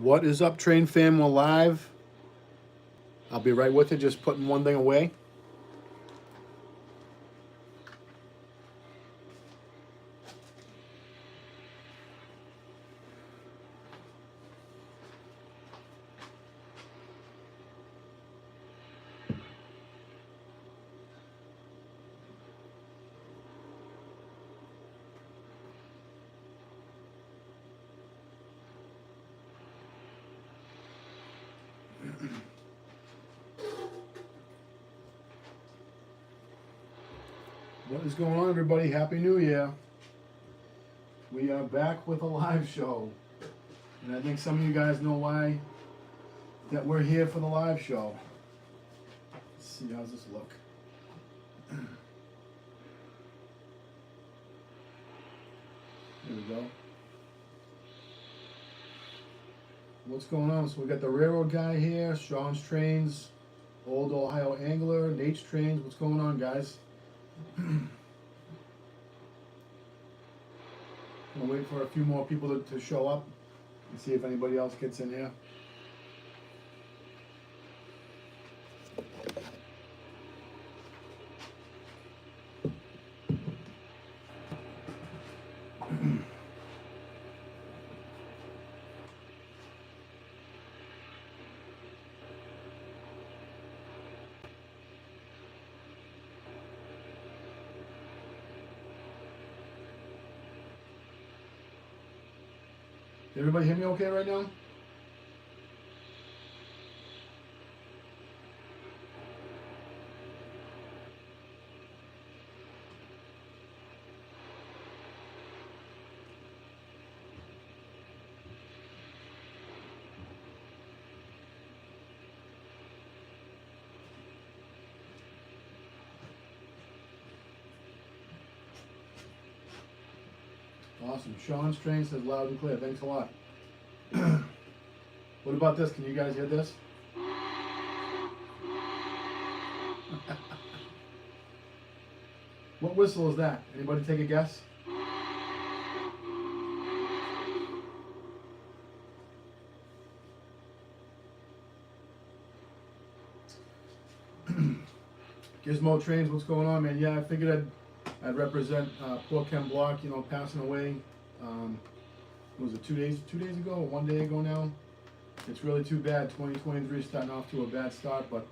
What is up, Train Fam? We're live. I'll be right with you, just putting one thing away. What is going on, everybody? Happy New Year. We are back with a live show. And I think some of you guys know why that we're here for the live show. Let's see, how's this look? There we go. What's going on? So we got the railroad guy here, Sean's Trains, Old Ohio Angler, Nate's Trains. What's going on, guys? We'll wait for a few more people to show up and see if anybody else gets in here. Everybody hear me okay right now? Awesome. Sean's Train says loud and clear. Thanks a lot. What about this? Can you guys hear this? What whistle is that? Anybody take a guess? Gizmo Trains, what's going on, man? Yeah, I figured I'd represent poor Ken Block, you know, passing away. Was it 2 days ago or 1 day ago now? It's really too bad. 2023 starting off to a bad start, but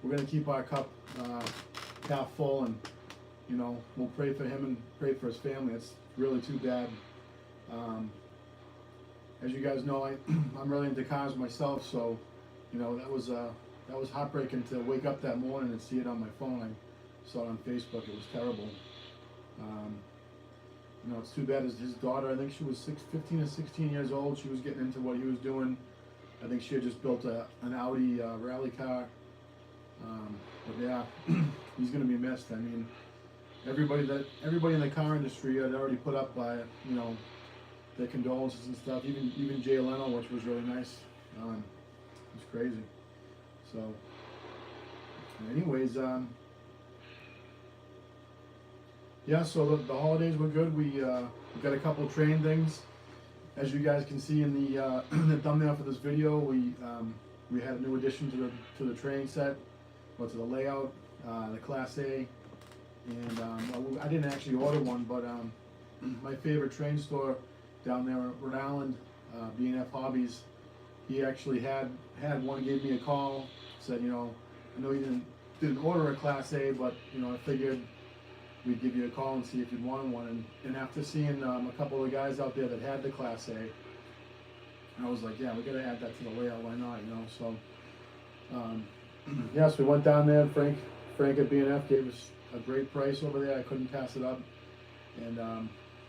we're gonna keep our cup half full, and you know, we'll pray for him and pray for his family. It's really too bad. As you guys know, I'm really into cars myself, so you know that was heartbreaking to wake up that morning and see it on my phone. I saw it on Facebook. It was terrible. You know, it's too bad. His daughter, I think she was 15 or 16 years old. She was getting into what he was doing. I think she had just built an Audi rally car. But yeah, he's going to be missed. I mean, everybody in the car industry had already put up you know, their condolences and stuff. Even Jay Leno, which was really nice. It's crazy. So, anyways, yeah. So the holidays were good. We got a couple train things, as you guys can see in the the thumbnail for this video. We had a new addition to the train set, to the layout, the Class A, and I didn't actually order one, but my favorite train store down there in Rhode Island, B&F Hobbies, he actually had one. Gave me a call, said, you know, I know you didn't order a Class A, but you know, I figured we'd give you a call and see if you'd wanted one. And after seeing a couple of the guys out there that had the Class A, I was like, yeah, we gotta add that to the layout. Why not? You know. So yeah, so we went down there. Frank at B&F gave us a great price over there. I couldn't pass it up, and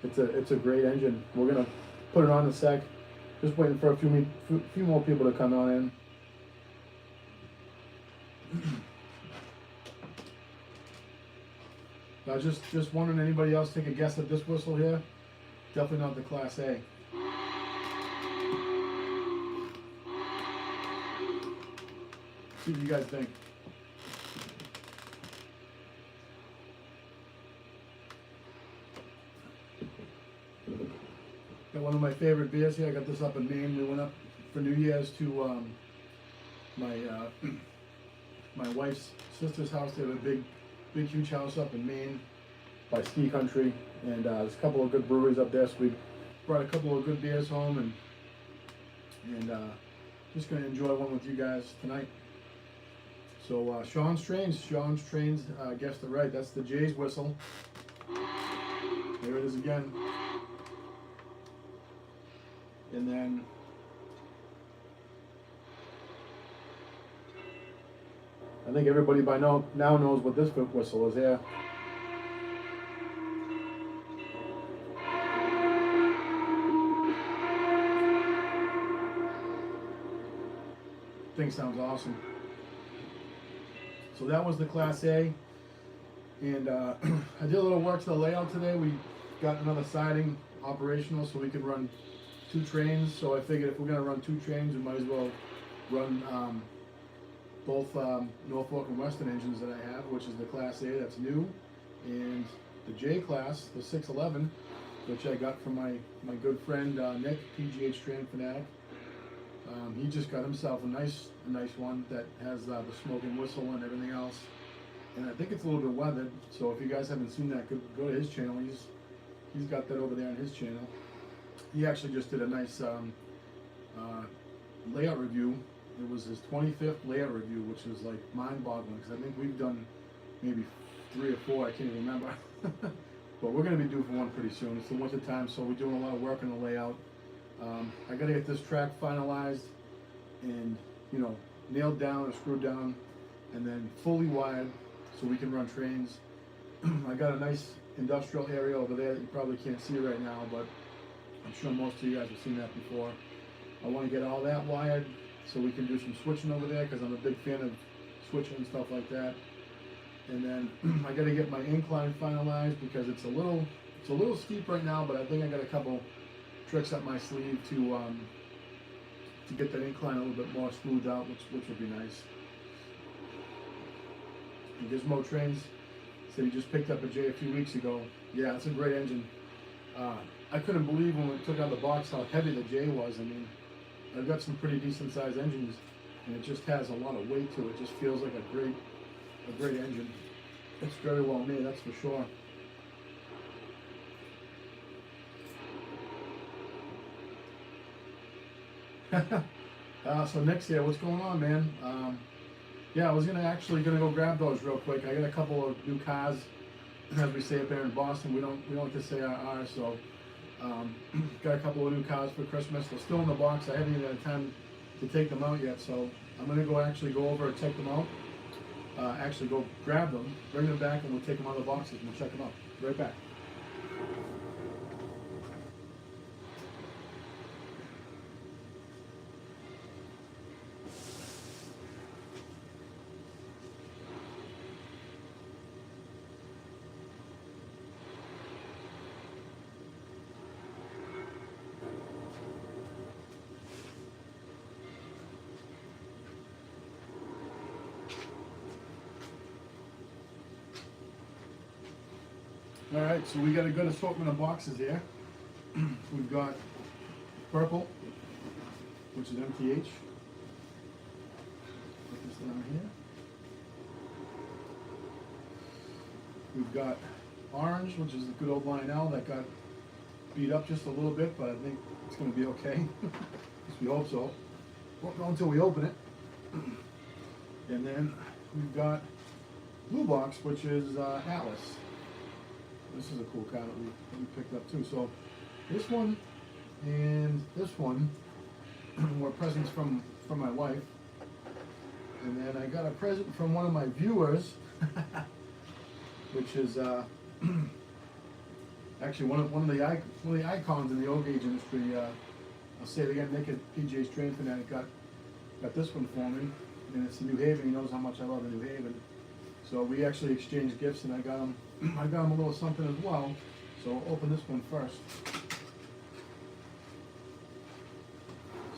it's a great engine. We're gonna put it on in a sec. Just waiting for a few more people to come on in. Just wondering, anybody else take a guess at this whistle here? Definitely not the Class A. See what you guys think. Got one of my favorite beers here. I got this up in Maine. We went up for New Year's to my my wife's sister's house. They have a big, huge house up in Maine by Ski Country, and there's a couple of good breweries up there. So we brought a couple of good beers home, and just gonna enjoy one with you guys tonight. So Sean's Trains guessed it right. That's the Jay's whistle. There it is again. And then I think everybody by now knows what this whistle is here. Thing sounds awesome. So that was the Class A, and I did a little work to the layout today. We got another siding operational so we could run 2 trains. So I figured if we're going to run 2 trains, we might as well run both Norfolk and Western engines that I have, which is the Class A that's new, and the J Class, the 611, which I got from my good friend Nick, PGH Strand Fanatic. He just got himself a nice one that has the smoking whistle and everything else, and I think it's a little bit weathered. So if you guys haven't seen that, go to his channel. He's got that over there on his channel. He actually just did a nice layout review. It was his 25th layout review, which is like mind-boggling because I think we've done maybe 3 or 4. I can't even remember. But we're going to be due for one pretty soon. It's the winter time, so we're doing a lot of work on the layout. I got to get this track finalized and, you know, nailed down or screwed down, and then fully wired so we can run trains. I got a nice industrial area over there that you probably can't see right now, but I'm sure most of you guys have seen that before. I want to get all that wired so we can do some switching over there because I'm a big fan of switching and stuff like that. And then I got to get my incline finalized because it's a little steep right now, but I think I got a couple tricks up my sleeve to get that incline a little bit more smoothed out, which would be nice. And Gizmo Trains said he just picked up a J a few weeks ago. Yeah, it's a great engine. I couldn't believe when we took out the box how heavy the J was. I mean, I've got some pretty decent sized engines, and it just has a lot of weight to it. It just feels like a great engine. It's very well made, that's for sure. So next year, what's going on, man? Yeah, I was actually gonna go grab those real quick. I got a couple of new cars, as we say up there in Boston. We don't like to say our, so got a couple of new cars for Christmas. They're still in the box. I haven't even had time to take them out yet, so I'm gonna go over and check them out. Actually go grab them, bring them back, and we'll take them out of the boxes and we'll check them out. Right back. All right, so we got a good assortment of boxes here. We've got purple, which is MTH. Put this down here. We've got orange, which is the good old Lionel that got beat up just a little bit, but I think it's going to be okay. We hope so. Won't know until we open it. And then we've got blue box, which is Atlas. This is a cool car that we picked up too. So this one and this one were presents from my wife. And then I got a present from one of my viewers, which is actually one of the icons in the old gauge industry. I'll say it again, Nick at PGH Strand Fanatic got this one for me, and it's the New Haven. He knows how much I love the New Haven. So we actually exchanged gifts, and I got him a little something as well. So I'll open this one first.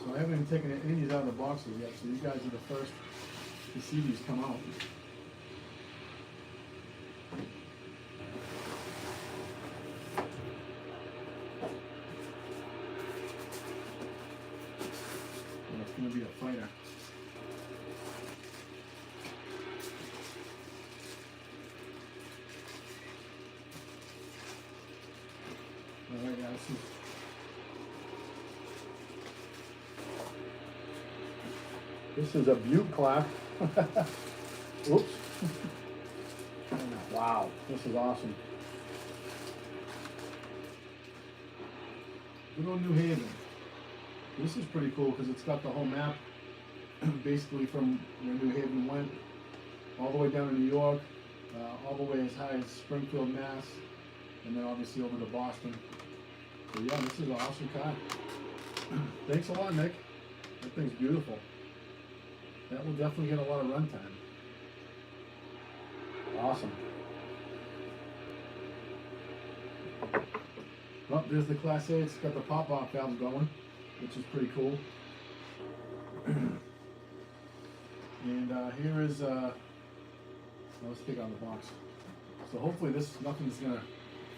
So I haven't even taken any of these out of the boxes yet, so you guys are the first to see these come out. fighter. Alright, yeah, this is a Butte clock. Oops. Wow, this is awesome. Good old New Haven. This is pretty cool because it's got the whole map, basically from where New Haven went, all the way down to New York, all the way as high as Springfield, Mass, and then obviously over to Boston. So yeah, this is an awesome car. Thanks a lot, Nick. That thing's beautiful. That will definitely get a lot of runtime. Awesome. Well, there's the Class A. It's got the pop-off valve going, which is pretty cool. And here is, let's take on the box. So hopefully nothing's gonna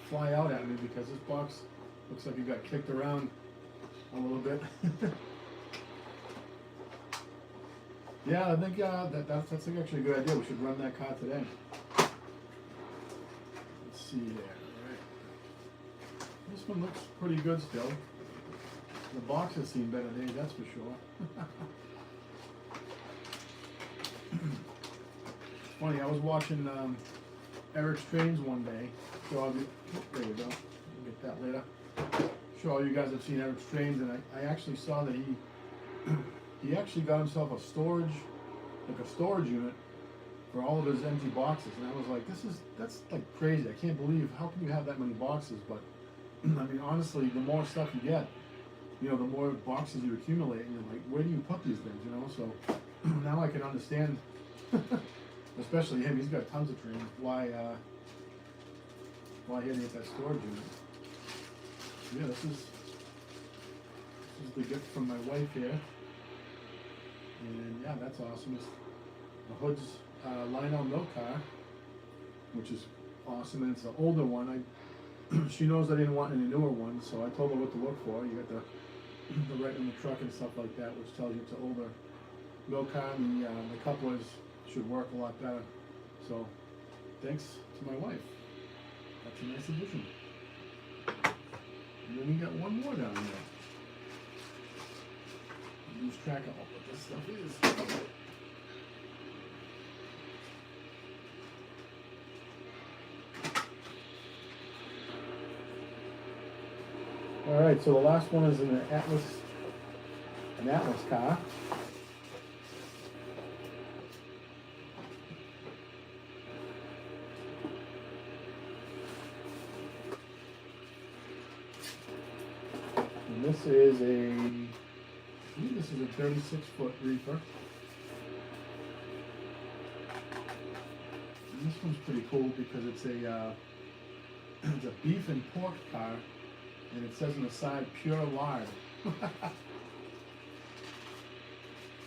fly out at me because this box looks like it got kicked around a little bit. Yeah, I think that's actually a good idea. We should run that car today. Let's see there. All right. This one looks pretty good still. The box has seen better days, that's for sure. It's funny, I was watching Eric's Trains one day. So there you go. We'll get that later. Sure, all you guys have seen Eric's Trains, and I actually saw that he actually got himself a storage unit for all of his empty boxes, and I was like, that's like crazy. I can't believe, how can you have that many boxes? But I mean, honestly, the more stuff you get, you know, the more boxes you accumulate, and you're like, where do you put these things, you know? So now I can understand, especially him, he's got tons of trains, why he had to get that storage unit. Yeah, this is the gift from my wife here. And yeah, that's awesome. It's the Hood's Lionel milk car, which is awesome, and it's an older one. She knows I didn't want any newer ones, so I told her what to look for. You got the right on the truck and stuff like that, which tells you it's an older milk car, and the couplers should work a lot better. So thanks to my wife. That's a nice addition. And then we got one more down there. Lose track of what this stuff is. All right, so the last one is an Atlas car. And this is I think this is a 36-foot reefer. And this one's pretty cool because it's a beef and pork car, and it says on the side pure lard.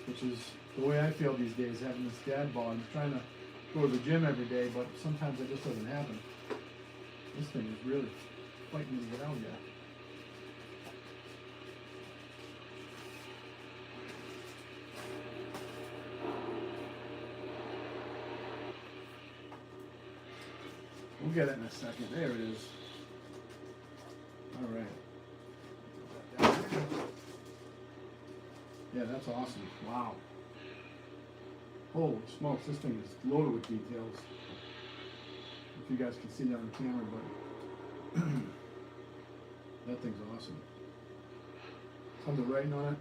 Which is the way I feel these days, having this dad bod. I'm trying to go to the gym every day, but sometimes it just doesn't happen. This thing is really fighting me to get out here. We'll get it in a second. There it is. All right. Yeah, that's awesome. Wow. Holy smokes, this thing is loaded with details. If you guys can see that on camera, but that thing's awesome. Tons of writing on it.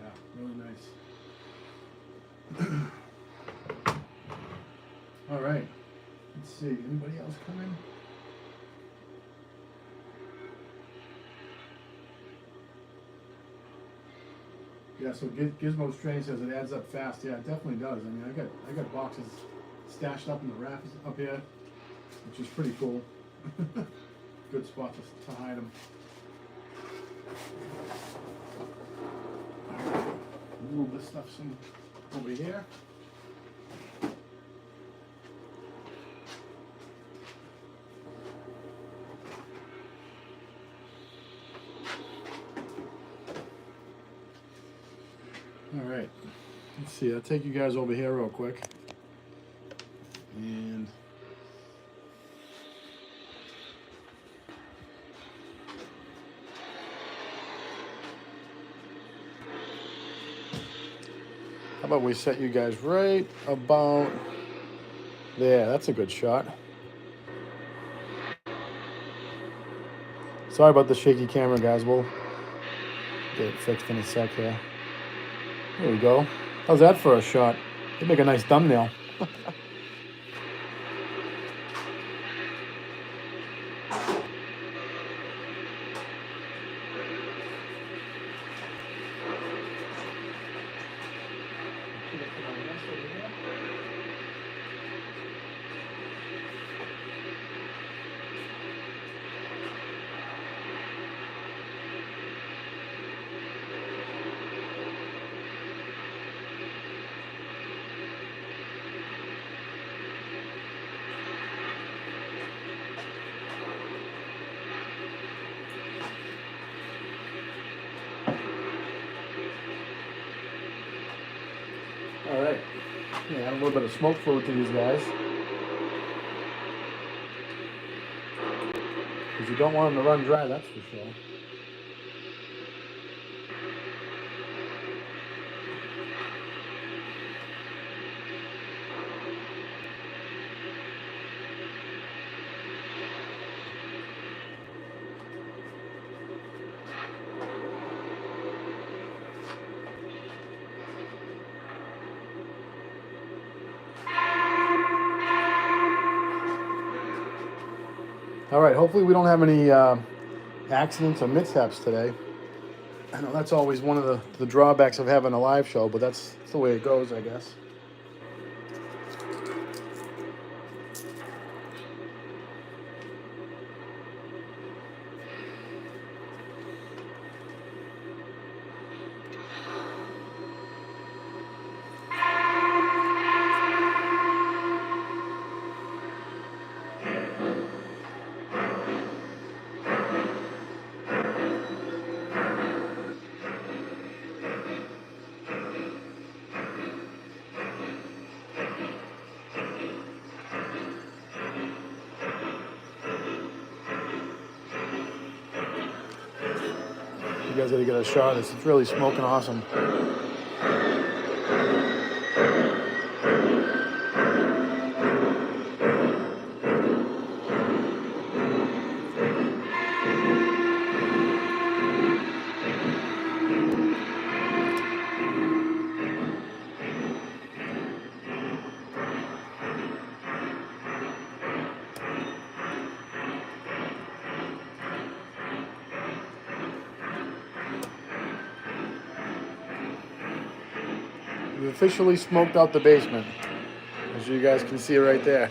Yeah, really nice. All right. Let's see, anybody else coming? Yeah, so Gizmo's Train says it adds up fast. Yeah, it definitely does. I mean, I got boxes stashed up in the rafts up here, which is pretty cool. Good spot to hide them. All right, move this stuff some over here. All right, let's see. I'll take you guys over here real quick. And how about we set you guys right about there? That's a good shot. Sorry about the shaky camera, guys. We'll get it fixed in a sec here. There we go. How's that for a shot? They make a nice thumbnail. All right. Yeah, add a little bit of smoke fluid to these guys. Because you don't want them to run dry, that's for sure. All right, hopefully we don't have any accidents or mishaps today. I know that's always one of the drawbacks of having a live show, but that's the way it goes, I guess. You guys got to get a shot of this. It's really smoking awesome. We've officially smoked out the basement, as you guys can see right there.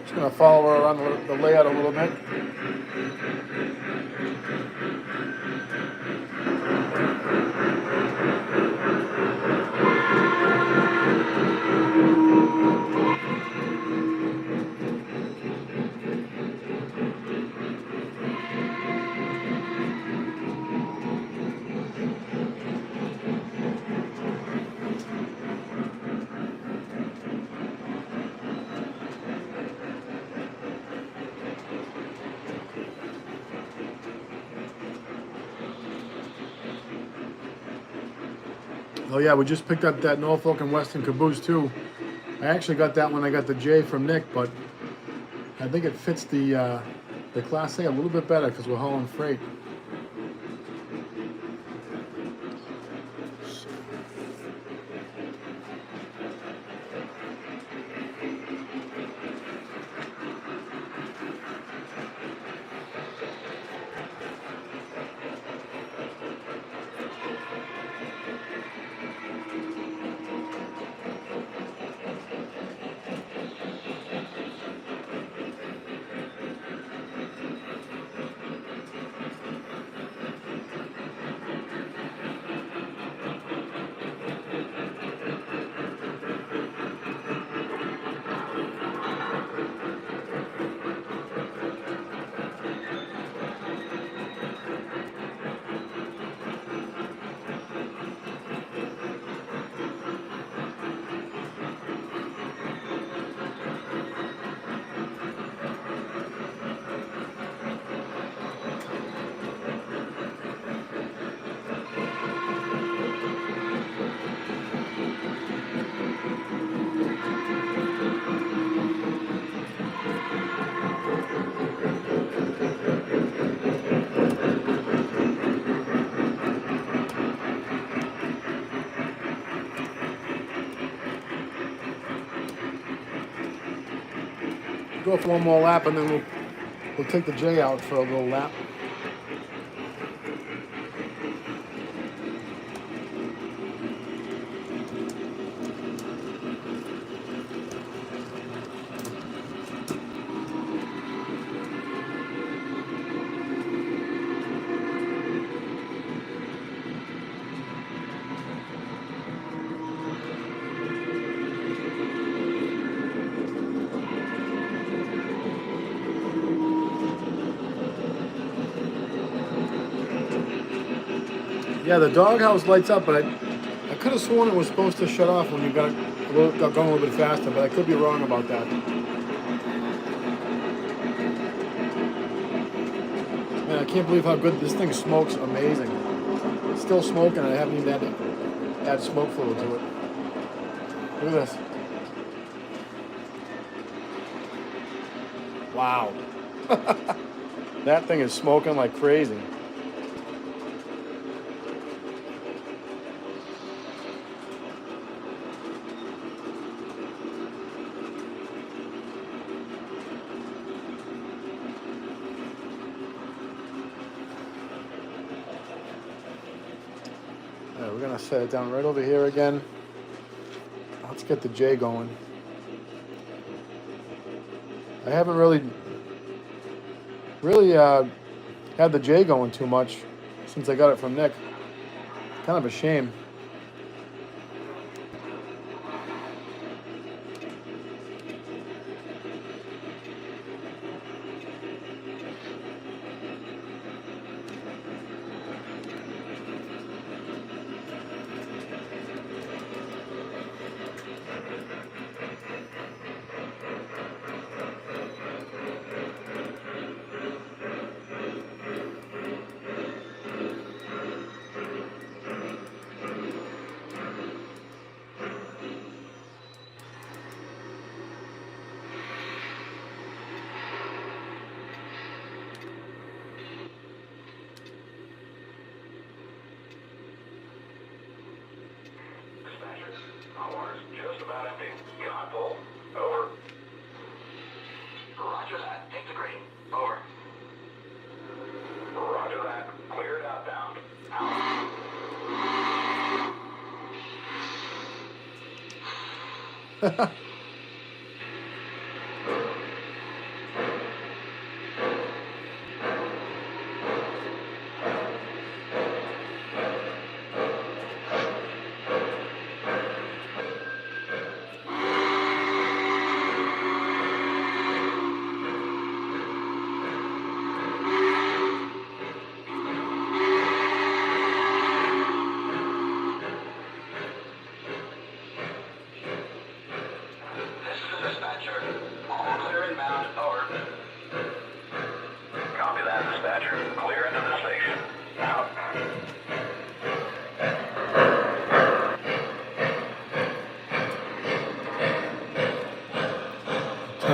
Just going to follow her around the layout a little bit. Oh yeah, we just picked up that Norfolk and Western caboose too. I actually got that when I got the J from Nick, but I think it fits the Class A a little bit better because we're hauling freight. Go for one more lap and then we'll take the J out for a little lap. Yeah, the doghouse lights up, but I could have sworn it was supposed to shut off when you got going a little bit faster, but I could be wrong about that. Man, I can't believe how good this thing smokes. Amazing. It's still smoking, and I haven't even had to add smoke fluid to it. Look at this. Wow. That thing is smoking like crazy. Right, we're gonna set it down right over here again. Let's get the J going. I haven't really had the J going too much since I got it from Nick. Kind of a shame. Water's just about empty. Gun pull. Over. Roger that. Take the green. Over. Roger that. Cleared outbound. Out.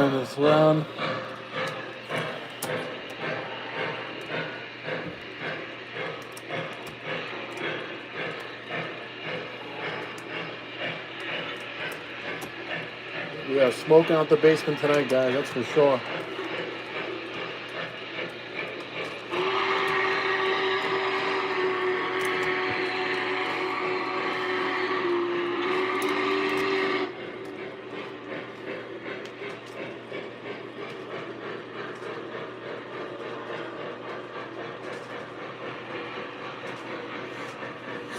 turn this around. We are smoking out the basement tonight, guys, that's for sure.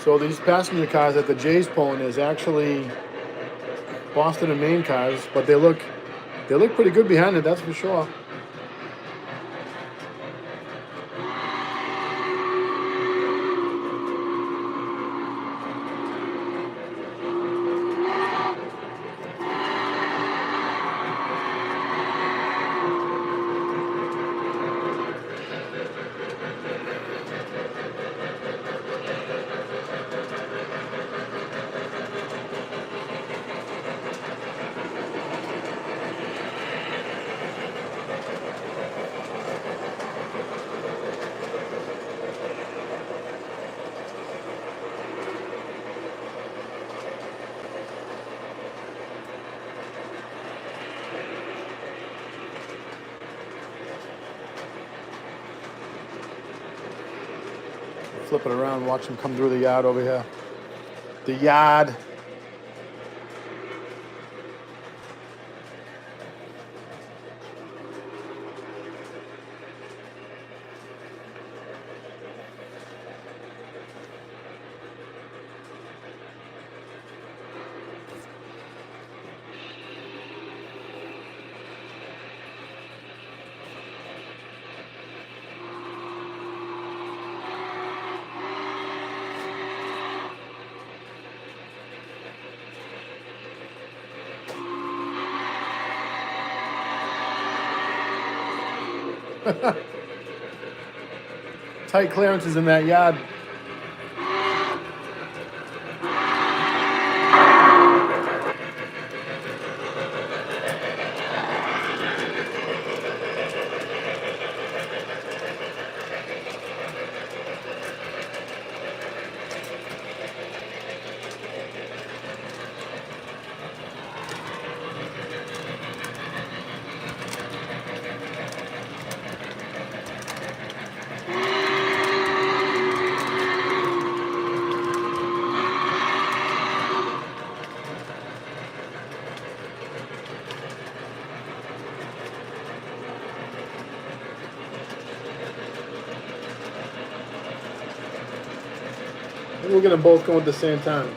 So these passenger cars that the Jay's pulling is actually Boston and Maine cars, but they look pretty good behind it, that's for sure. Flip it around, watch them come through the yard over here. The yard. Tight clearances in that yard. We'll get them both going at the same time.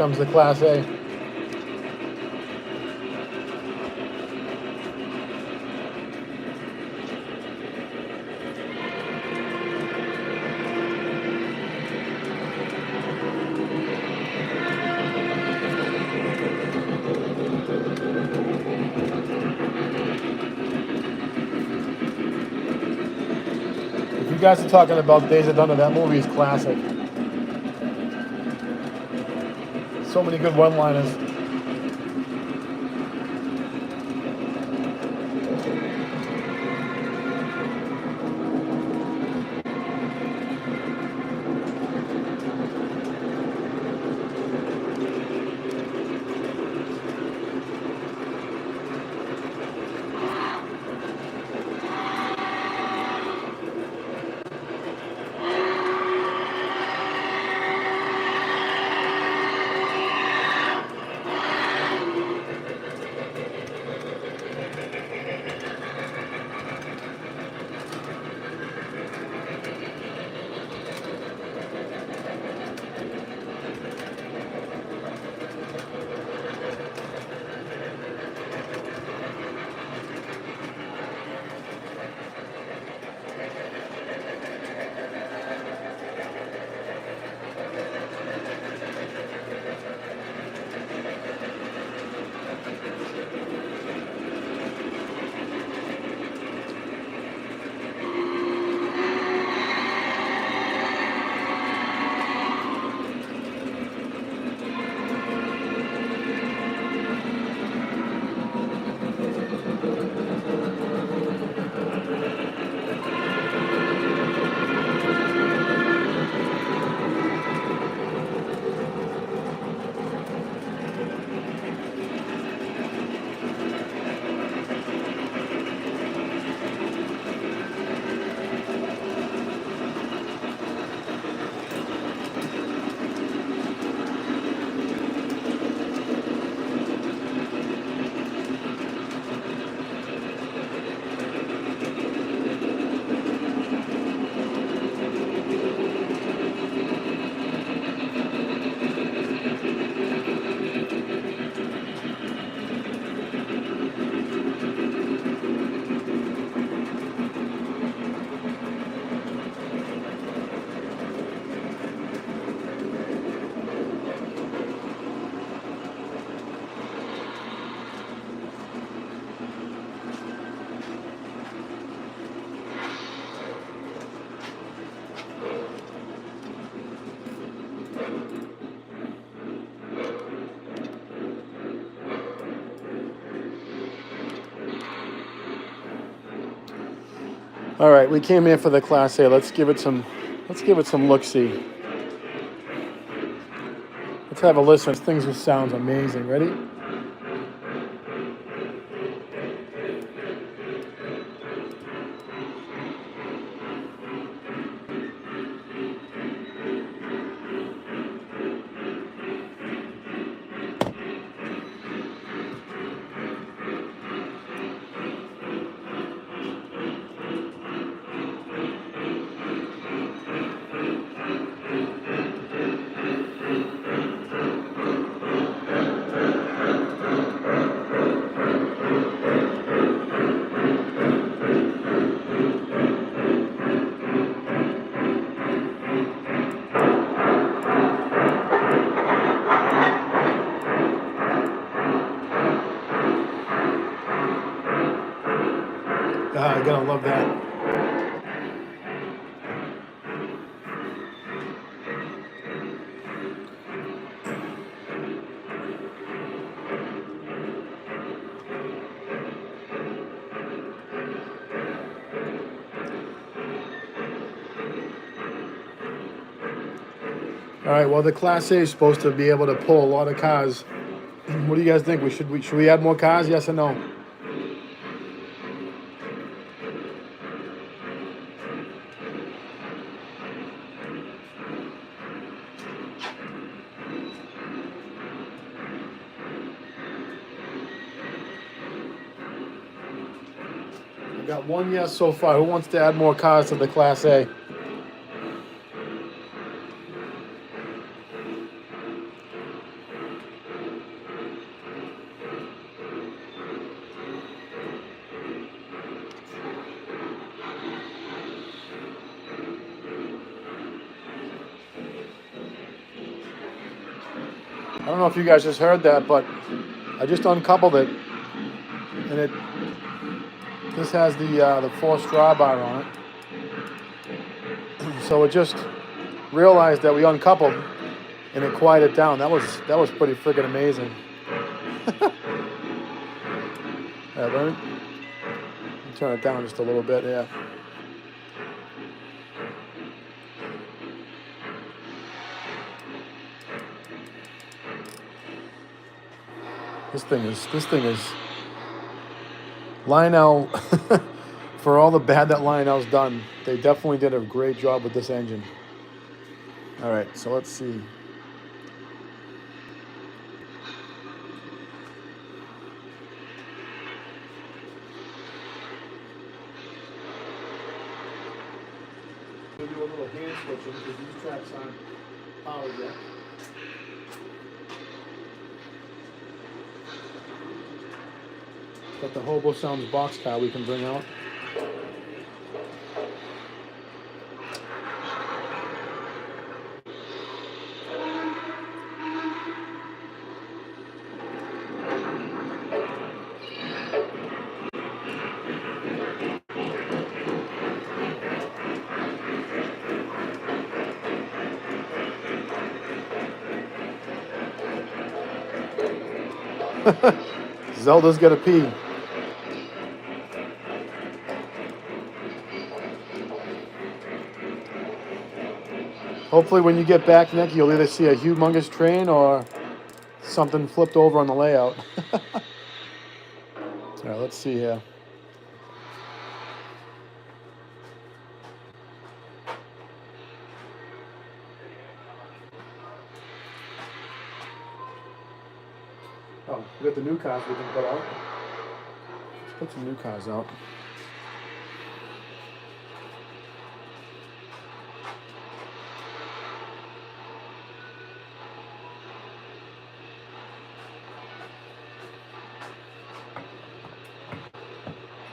comes the Class A. If you guys are talking about Days of Thunder, that movie is classic. So many good one-liners. All right, we came here for the Class A. Let's give it some look-see. Let's have a listen. This thing just sounds amazing. Ready? Ah, you're gonna love that. All right. Well, the Class A is supposed to be able to pull a lot of cars. What do you guys think? Should we add more cars? Yes or no? We got one yes so far. Who wants to add more cars to the Class A? I don't know if you guys just heard that, but I just uncoupled it, and this has the 4 straw bar on it. So it just realized that we uncoupled, and it quieted down. That was pretty freaking amazing. Yeah, let me turn it down just a little bit. Yeah. This thing is Lionel. For all the bad that Lionel's done, they definitely did a great job with this engine. All right, so let's see. We'll do a little hand switching because these tracks aren't powered yet. Got the Hobo Sounds boxcar we can bring out. Zelda's got to pee. Hopefully when you get back, Nick, you'll either see a humongous train or something flipped over on the layout. All right, let's see here. Oh, we got the new cars we can put out. Let's put some new cars out.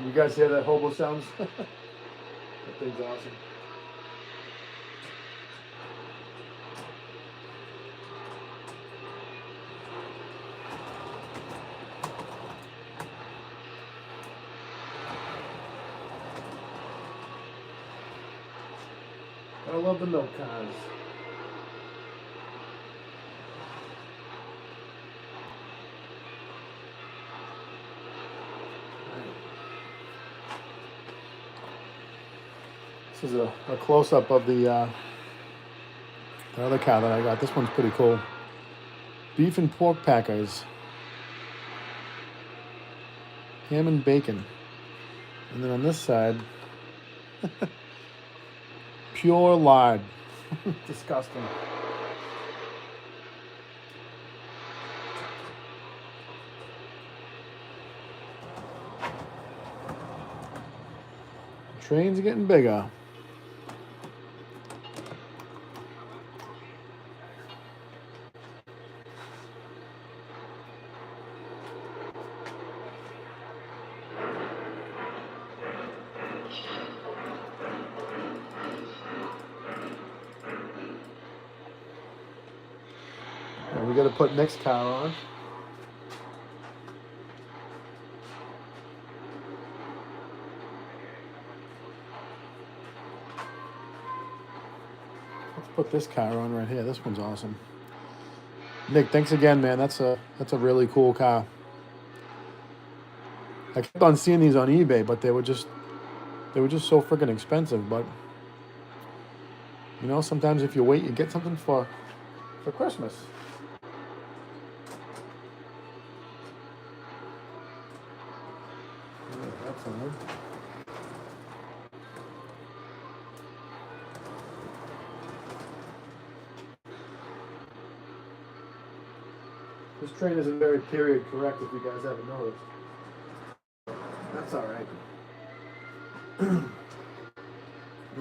You guys hear that Hobo Sounds? That thing's awesome. I love the milk cars. This is a close-up of the other car that I got. This one's pretty cool. Beef and pork packers. Ham and bacon. And then on this side, pure lard. Disgusting. Trains are getting bigger. And we got to put next car on. Let's put this car on right here. This one's awesome. Nick, thanks again, man. That's a really cool car. I kept on seeing these on eBay, but they were just so freaking expensive. But you know, sometimes if you wait, you get something for Christmas. Yeah, that's on. This train isn't very period correct, if you guys haven't noticed. That's all right. And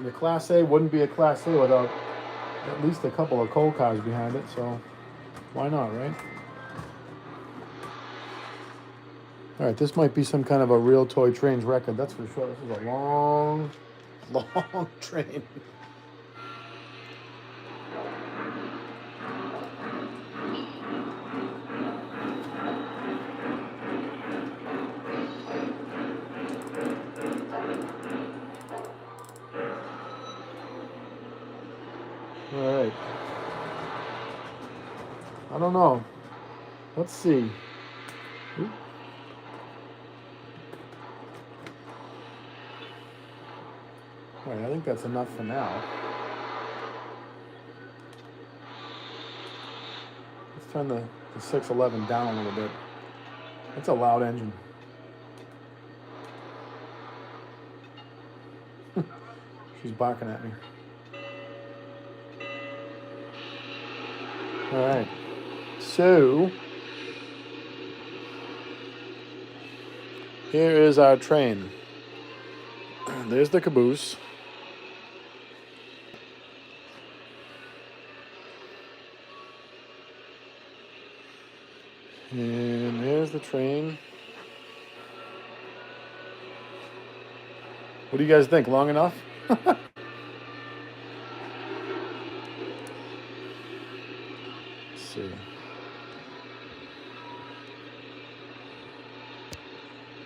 the Class A wouldn't be a Class A without at least a couple of coal cars behind it, so why not, right? All right, this might be some kind of a Real Toy Trains record, that's for sure. This is a long, long train. don't know. Let's see. Oop. All right, I think that's enough for now. Let's turn the 611 down a little bit. That's a loud engine. She's barking at me. All right. So here is our train. There's the caboose. And there's the train. What do you guys think? Long enough? Let's see.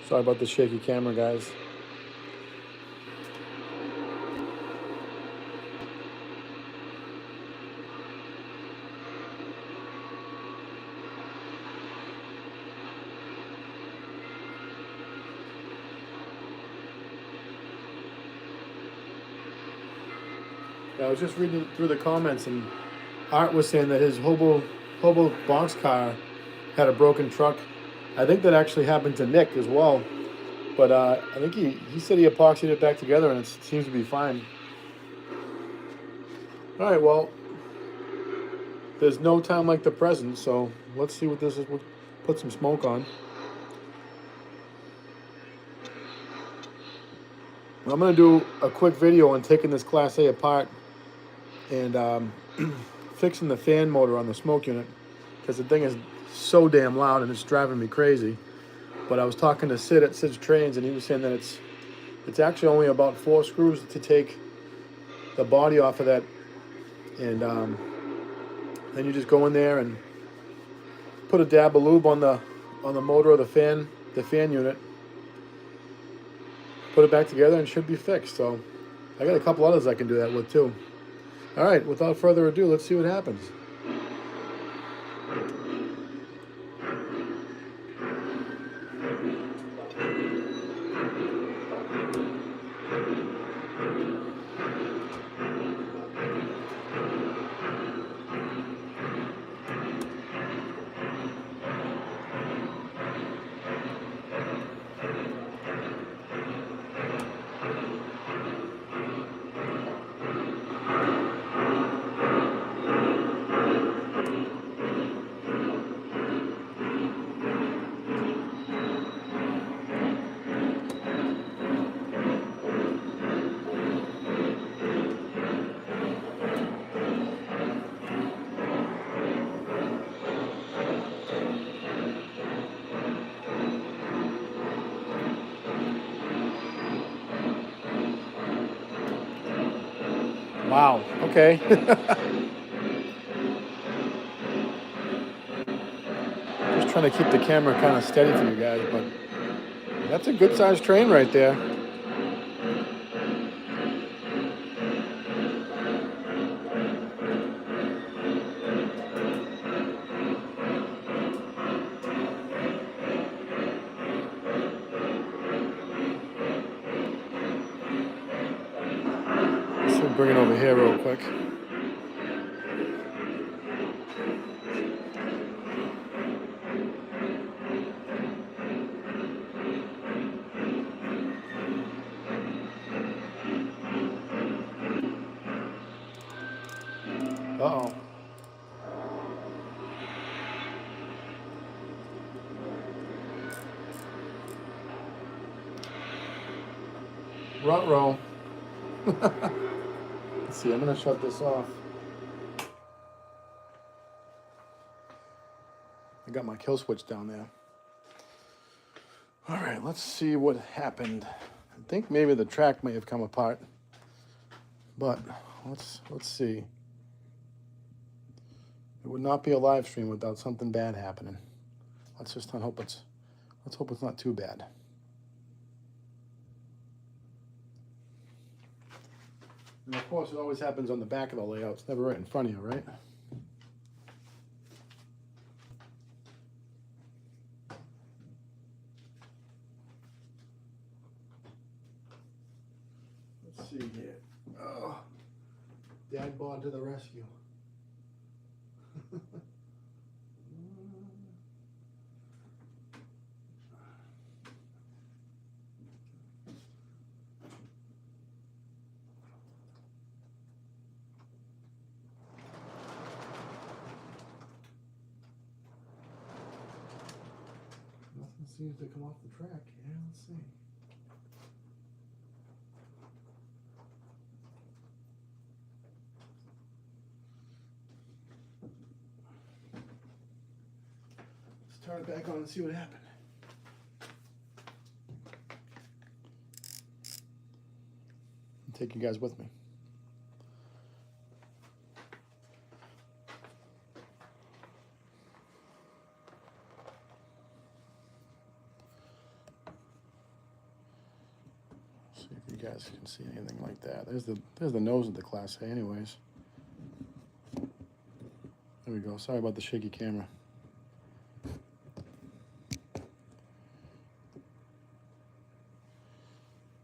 Sorry about the shaky camera, guys. I was just reading through the comments, and Art was saying that his hobo boxcar had a broken truck. I think that actually happened to Nick as well. But I think he said he epoxied it back together, and it seems to be fine. All right, well, there's no time like the present, so let's see what this is. We'll put some smoke on. I'm going to do a quick video on taking this Class A apart and fixing the fan motor on the smoke unit, because the thing is so damn loud and it's driving me crazy. But I was talking to Sid at Sid's Trains, and he was saying that it's actually only about 4 screws to take the body off of that, and then you just go in there and put a dab of lube on the motor of the fan unit, put it back together, and it should be fixed. So I got a couple others I can do that with too. All right, without further ado, let's see what happens. Wow, okay. Just trying to keep the camera kind of steady for you guys, but that's a good sized train right there. Let's bring it over here real quick. Uh-oh. Ruh-roh. Let's see, I'm going to shut this off. I got my kill switch down there. All right, let's see what happened. I think maybe the track may have come apart, but let's see. It would not be a live stream without something bad happening. Let's hope it's not too bad. And of course, it always happens on the back of the layout. It's never right in front of you, right? Let's see here. Oh, Dad bod to the rescue. Nothing seems to come off the track. Yeah, let's see. Let's turn it back on and see what happened. I'll take you guys with me. See if you guys can see anything like that. There's the nose of the Class A anyways. There we go. Sorry about the shaky camera.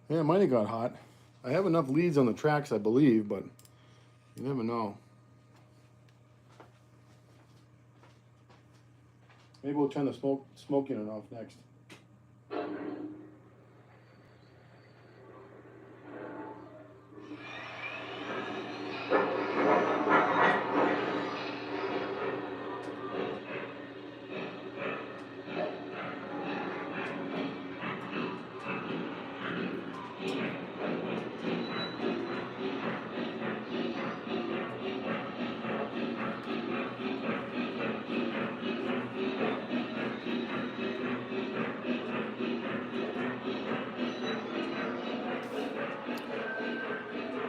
Yeah, it might have got hot. I have enough leads on the tracks, I believe, but you never know. Maybe we'll turn the smoke unit off next.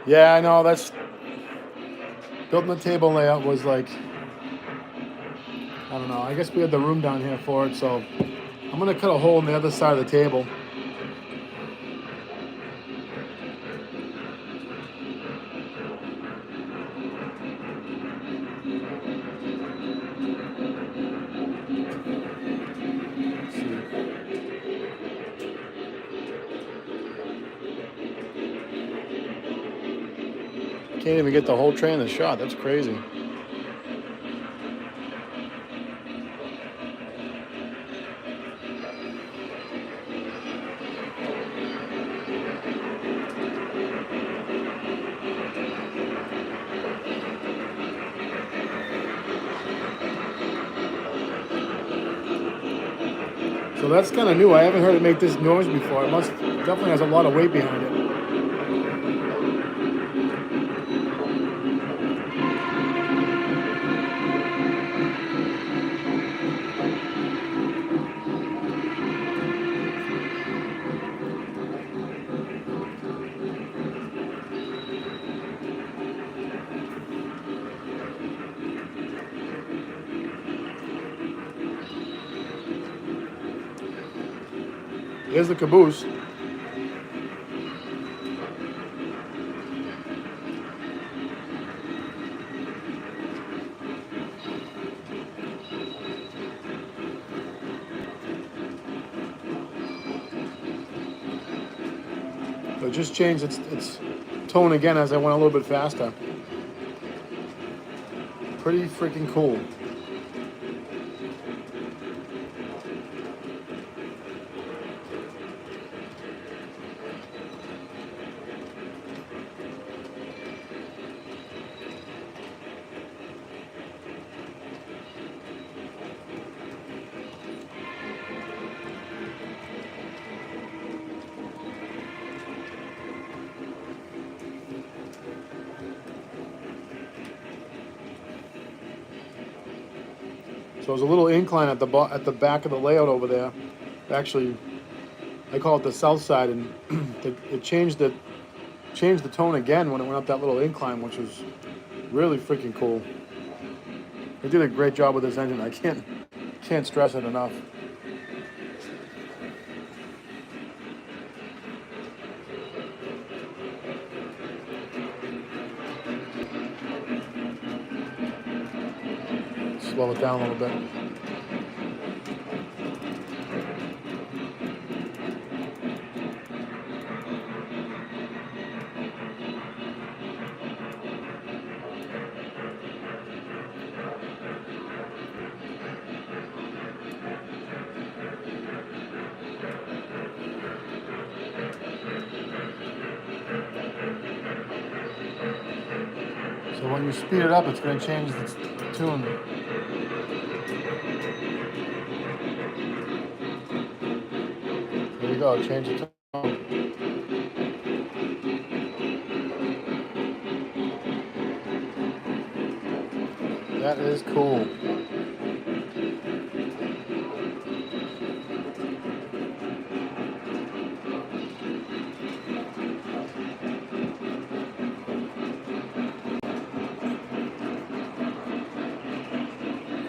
Yeah, I know, that's building the table layout was like, I don't know, I guess we had the room down here for it, so I'm gonna cut a hole in the other side of the table. Let's see. Can't even get the whole tray in the shot. That's crazy. So that's kind of new. I haven't heard it make this noise before. It definitely has a lot of weight behind it. Here's the caboose. So it just changed its tone again as I went a little bit faster. Pretty freaking cool. So there's a little incline at the back of the layout over there. Actually, I call it the south side, and it changed the tone again when it went up that little incline, which was really freaking cool. They did a great job with this engine. I can't stress it enough. Slow it down a little bit. So when you speed it up, it's going to change the tune. There you go, change the tone. That is cool.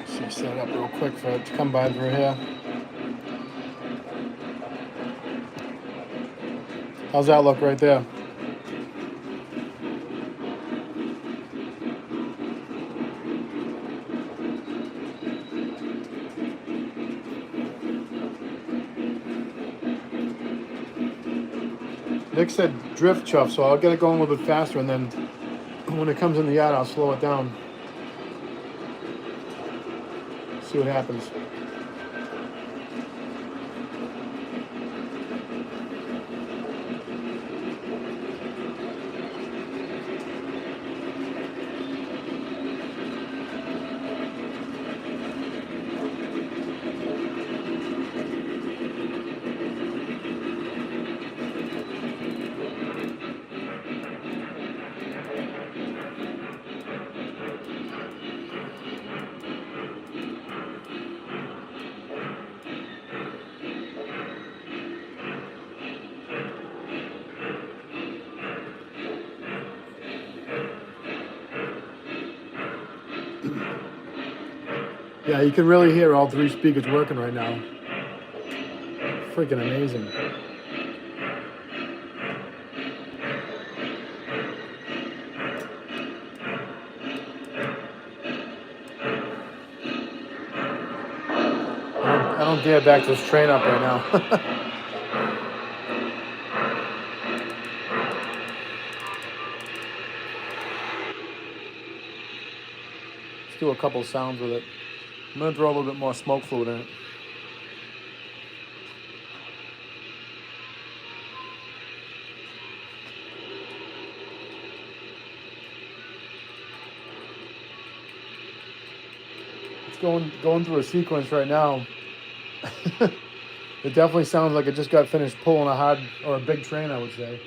So set it up real quick for it to come by through here. How's that look right there? Nick said drift chuff, so I'll get it going a little bit faster, and then when it comes in the yard, I'll slow it down. See what happens. Yeah, you can really hear all three speakers working right now. Freaking amazing. I don't dare back this train up right now. Let's do a couple sounds with it. I'm going to throw a little bit more smoke fluid in it. It's going through a sequence right now. It definitely sounds like it just got finished pulling a hard or a big train, I would say.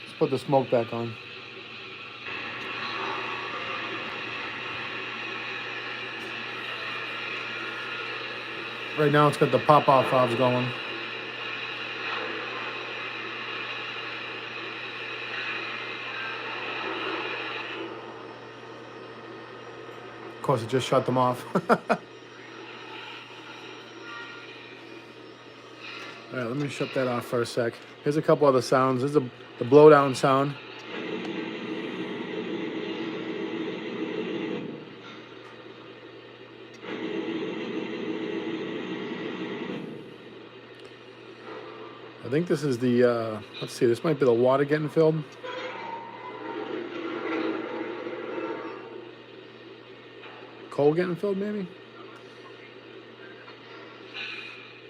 Let's put the smoke back on. Right now it's got the pop-off valves going. Of course, it just shut them off. All right, let me shut that off for a sec. Here's a couple other sounds. This is the blowdown sound. I think this is the, let's see, this might be the water getting filled. Coal getting filled, maybe?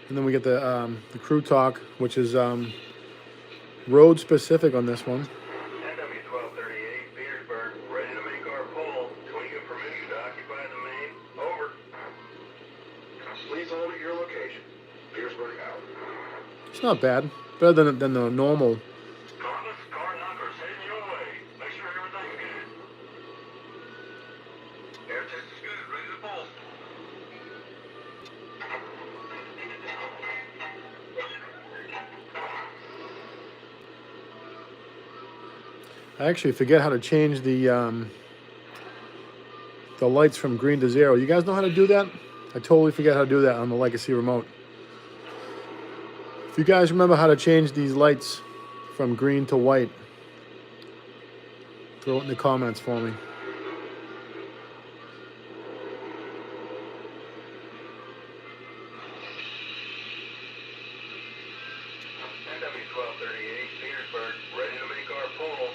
And then we get the crew talk, which is road specific on this one. NW 1238, Petersburg, ready to make our pull. Do we get permission to occupy the main? Over. Please hold at your location. Petersburg out. It's not bad. Better than the normal. Columbus, car knockers heading your way. Make sure everything's good. Air test is good. Ready to pull. I actually forget how to change the lights from green to zero. You guys know how to do that? I totally forget how to do that on the Legacy remote. If you guys remember how to change these lights from green to white, throw it in the comments for me. NW 1238, Petersburg, ready to make our pull.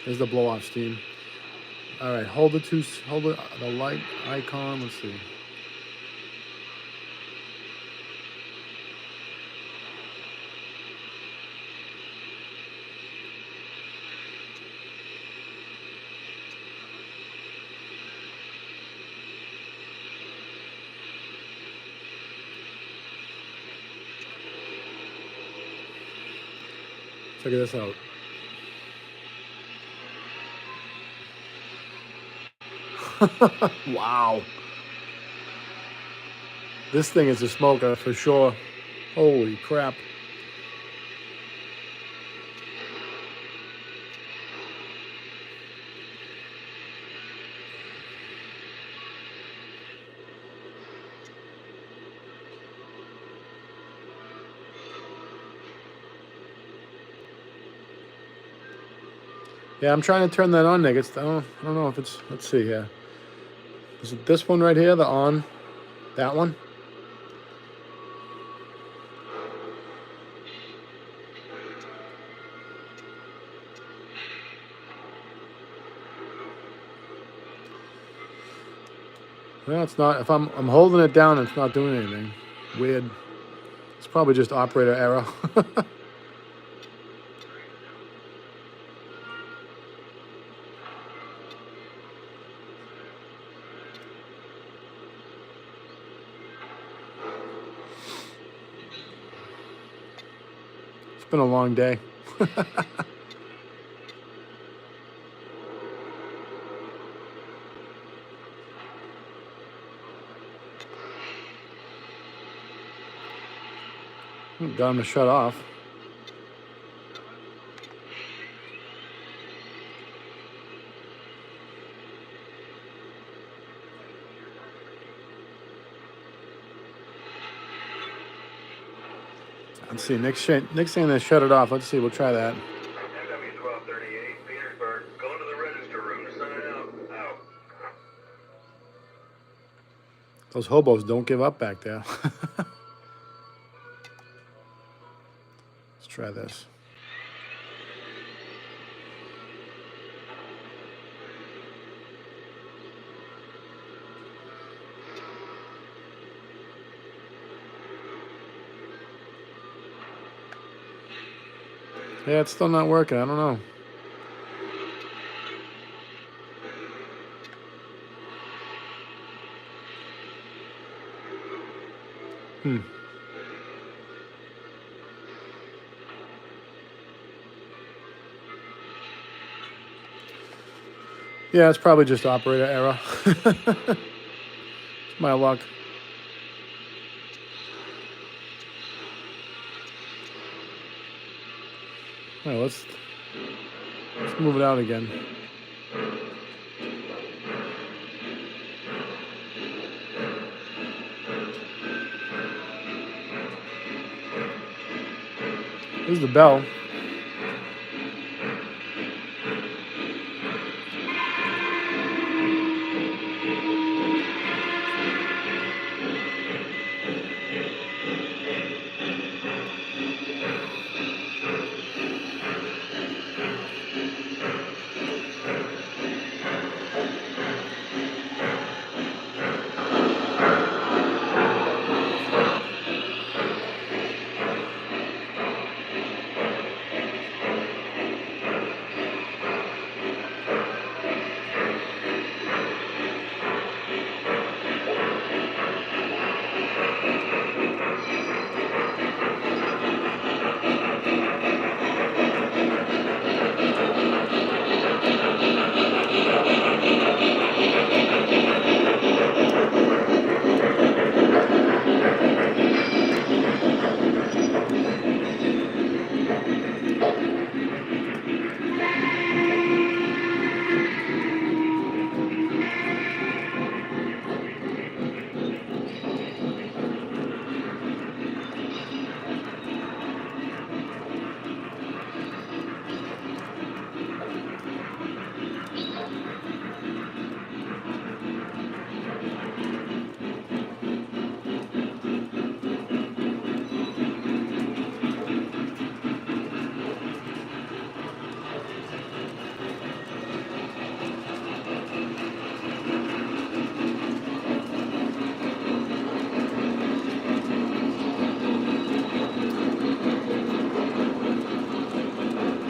There's the blow off steam. All right, hold the light icon. Let's see. Check this out. Wow. This thing is a smoker for sure. Holy crap. Yeah, I'm trying to turn that on, Nick. I don't know if it's, let's see here. Is it this one right here, the on? That one? No, it's not. If I'm holding it down, it's not doing anything. Weird. It's probably just operator error. It's been a long day. Got him to shut off. Let's see. Nick's saying they shut it off. Let's see. We'll try that. MW1238, Petersburg. Going to the register room to sign out. Out. Those hobos don't give up back there. Let's try this. Yeah, it's still not working. I don't know. Yeah, it's probably just operator error. It's my luck. All right, let's move it out again. Here's the bell.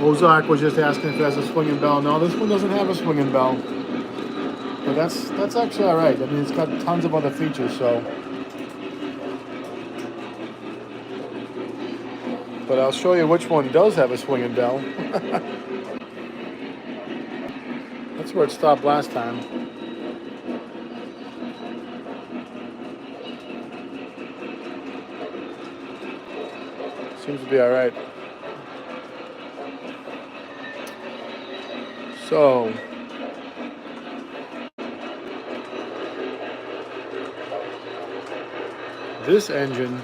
Ozark was just asking if it has a swinging bell. No, this one doesn't have a swinging bell. But that's actually all right. I mean, it's got tons of other features, so. But I'll show you which one does have a swinging bell. That's where it stopped last time. Seems to be all right. So, this engine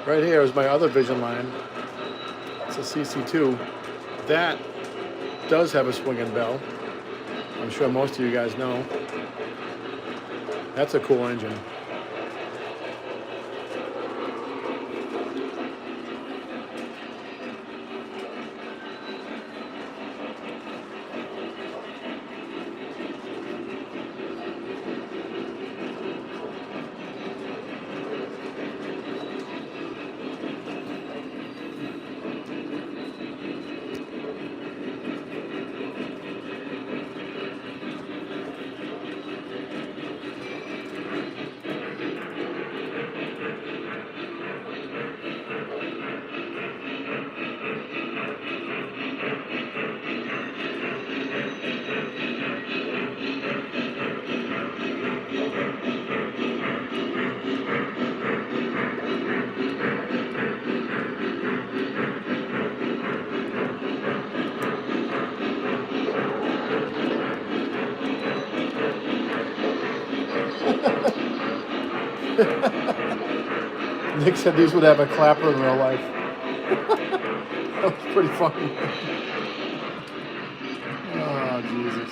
right here is my other Vision line. It's a CC2. That does have a swinging bell. I'm sure most of you guys know. That's a cool engine. Nick said these would have a clapper in real life. That was pretty funny. Oh, Jesus.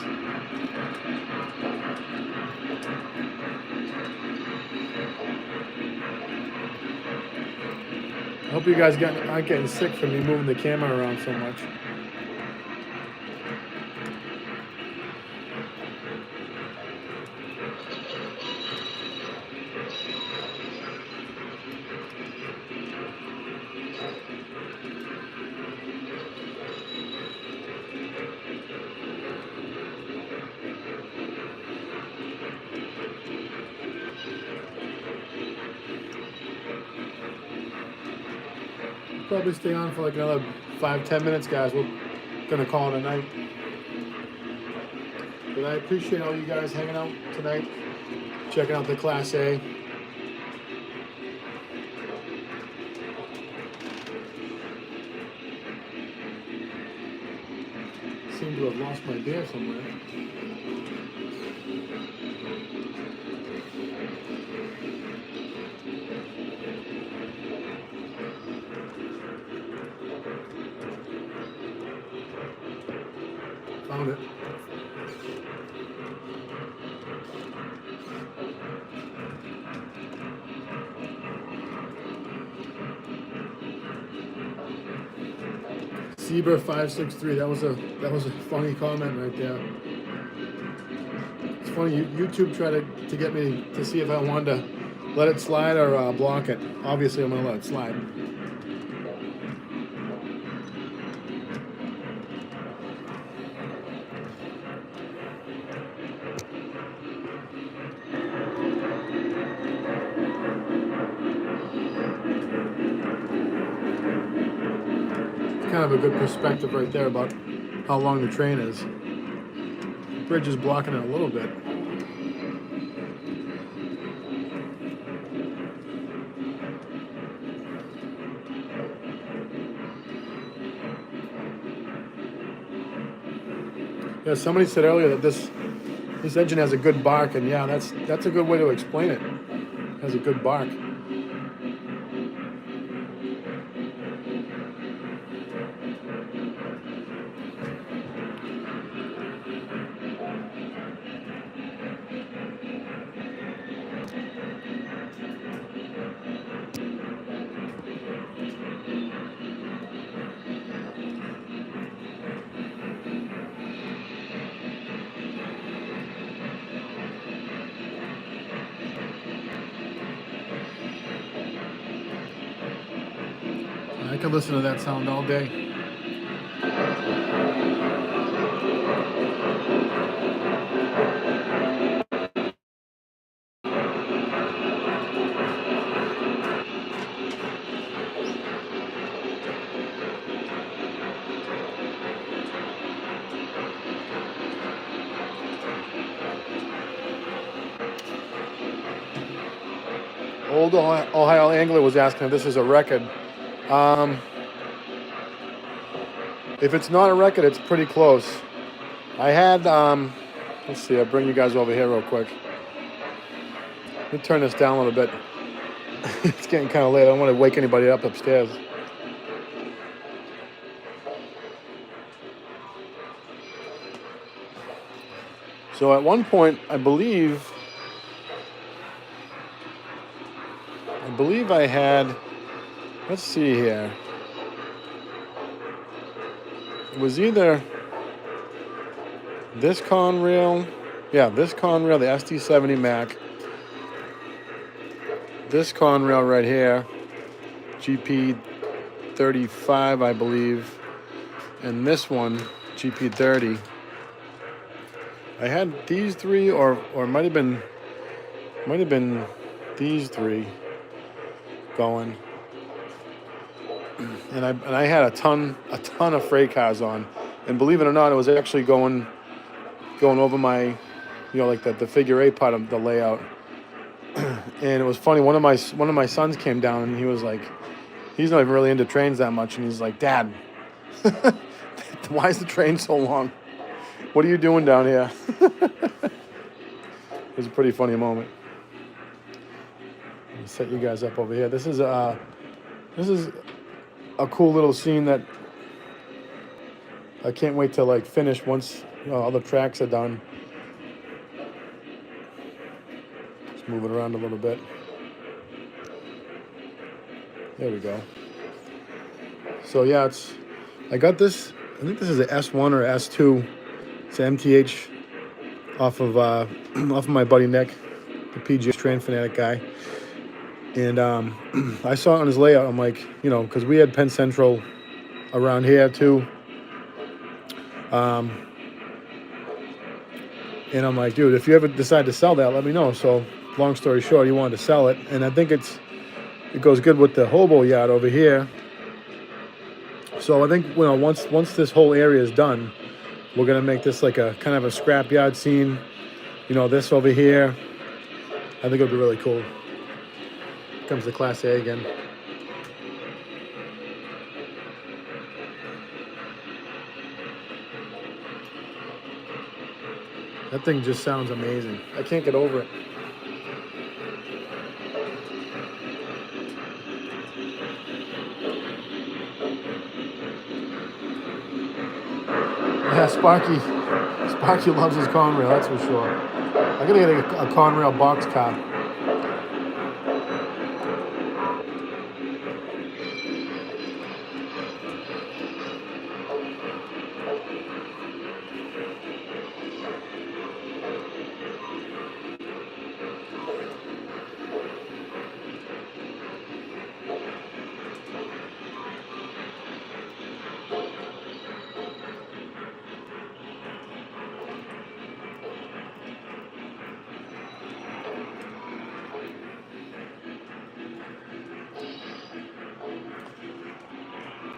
I hope you guys aren't getting sick from me moving the camera around so much. Probably stay on for like another 5-10 minutes, guys. We're gonna call it a night. But I appreciate all you guys hanging out tonight, checking out the Class A. Seem to have lost my beer somewhere. Found it. Zebra 563. That was a funny comment right there. It's funny. YouTube tried to get me to see if I wanted to let it slide or block it. Obviously, I'm gonna let it slide. Kind of a good perspective right there about how long the train is. The bridge is blocking it a little bit. Yeah, somebody said earlier that this engine has a good bark, and yeah, that's a good way to explain it. It has a good bark. I could listen to that sound all day. Old Ohio Angler was asking if this is a record. If it's not a record, it's pretty close. I had, let's see, I'll bring you guys over here real quick. Let me turn this down a little bit. It's getting kind of late. I don't want to wake anybody up upstairs. So at one point, I believe I had, let's see here. It was either this Conrail, this Conrail, the SD70 Mac, this Conrail right here, GP35, I believe, and this one, GP30. I had these three, or it might have been these three going, and I had a ton of freight cars on, and believe it or not, it was actually going over my, like the figure 8 part of the layout. And it was funny. One of my sons came down, and he was like, he's not even really into trains that much, and he's like, Dad, why is the train so long? What are you doing down here? It was a pretty funny moment. Let me set you guys up over here. This is a cool little scene that I can't wait to finish once all the tracks are done. Just move it around a little bit. There we go. So yeah, I got this. I think this is an S1 or S2. It's an MTH off of my buddy Nick, the PGA Train Fanatic guy. And I saw it on his layout. I'm like, because we had Penn Central around here too. And I'm like, dude, if you ever decide to sell that, let me know. So long story short, he wanted to sell it. And I think it goes good with the hobo yard over here. So I think, once this whole area is done, we're going to make this like a kind of a scrap yard scene. This over here. I think it'll be really cool. Here comes the Class A again. That thing just sounds amazing. I can't get over it. Yeah, Sparky loves his Conrail, that's for sure. I gotta get a Conrail box car.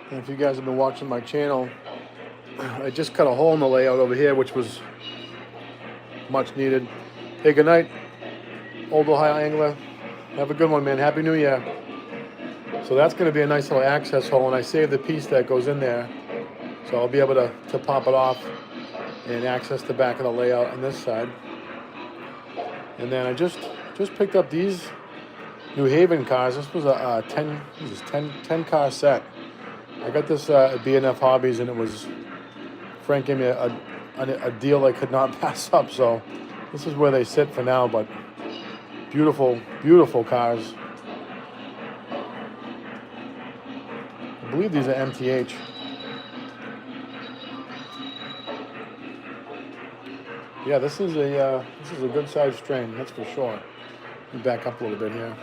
And if you guys have been watching my channel, I just cut a hole in the layout over here, which was much needed. Hey, good night, Old Ohio Angler. Have a good one, man. Happy New Year. So that's going to be a nice little access hole, and I saved the piece that goes in there. So I'll be able to pop it off and access the back of the layout on this side. And then I just picked up these New Haven cars. This was a 10 car set. I got this at B&F Hobbies, and Frank gave me a deal I could not pass up. So this is where they sit for now, but beautiful, beautiful cars. I believe these are MTH. Yeah, this is a good sized train, that's for sure. Let me back up a little bit here.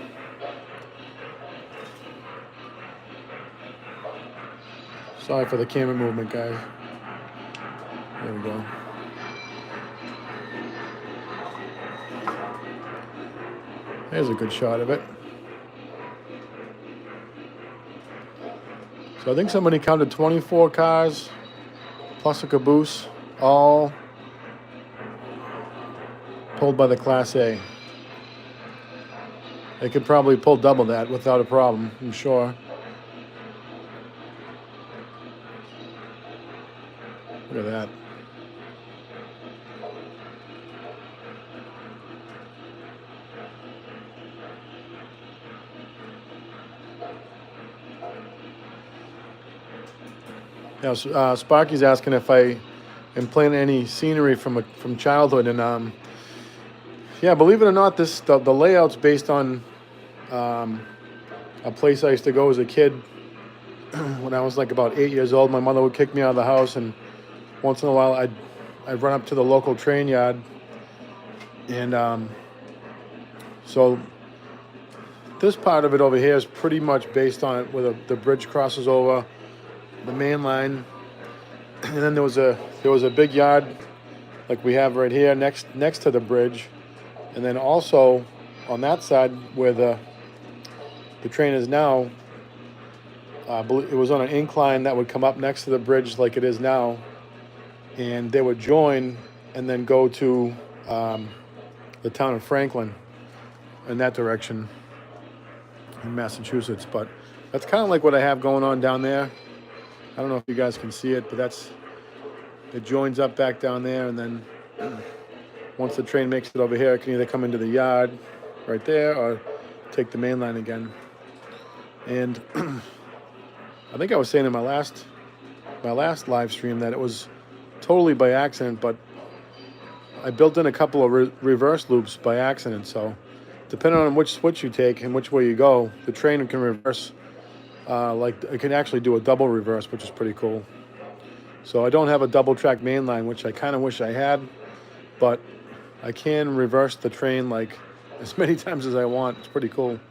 Sorry for the camera movement, guys. There we go. There's a good shot of it. So I think somebody counted 24 cars plus a caboose, all pulled by the Class A. They could probably pull double that without a problem, I'm sure. Look at that. Now, Sparky's asking if I am planning any scenery from childhood, and yeah, believe it or not, the layout's based on a place I used to go as a kid. When I was like about 8 years old, my mother would kick me out of the house, and once in a while I'd run up to the local train yard, and so this part of it over here is pretty much based on it, where the bridge crosses over the main line, and then there was a big yard like we have right here next to the bridge, and then also on that side where the train is now, it was on an incline that would come up next to the bridge like it is now, and they would join and then go to the town of Franklin in that direction in Massachusetts. But that's kind of like what I have going on down there. I don't know if you guys can see it, but it joins up back down there, and then once the train makes it over here, it can either come into the yard right there or take the main line again. And I think I was saying in my last live stream that it was totally by accident, but I built in a couple of reverse loops by accident. So depending on which switch you take and which way you go, the train can reverse. Like it can actually do a double reverse, which is pretty cool. So I don't have a double track main line, which I kind of wish I had, but I can reverse the train like as many times as I want. It's pretty cool.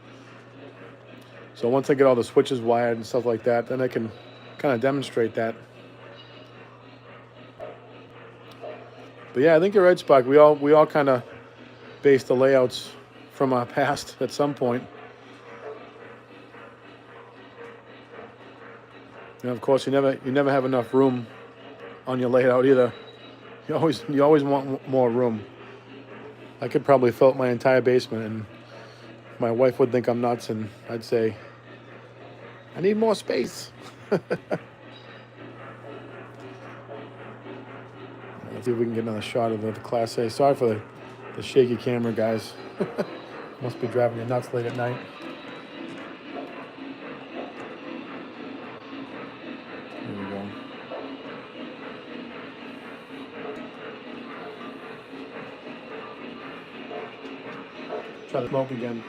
So once I get all the switches wired and stuff like that, then I can kind of demonstrate that. But yeah, I think you're right, Spock. We all kind of base the layouts from our past at some point. And of course, you never have enough room on your layout either. You always want more room. I could probably fill up my entire basement, and my wife would think I'm nuts, and I'd say, I need more space. Let's see if we can get another shot of the Class A. Sorry for the shaky camera, guys. Must be driving you nuts late at night. There we go. Try the smoke again.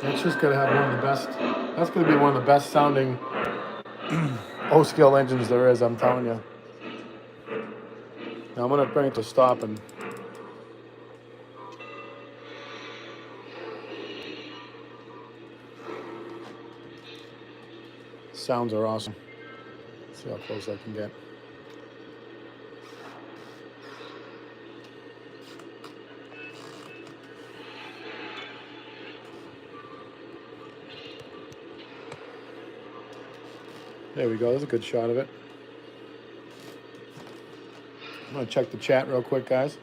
That's just gonna have one of the best. That's gonna be one of the best sounding O-scale engines there is. I'm telling you. Now I'm gonna bring it to stop, and sounds are awesome. Let's see how close I can get. There we go. That's a good shot of it. I'm going to check the chat real quick, guys.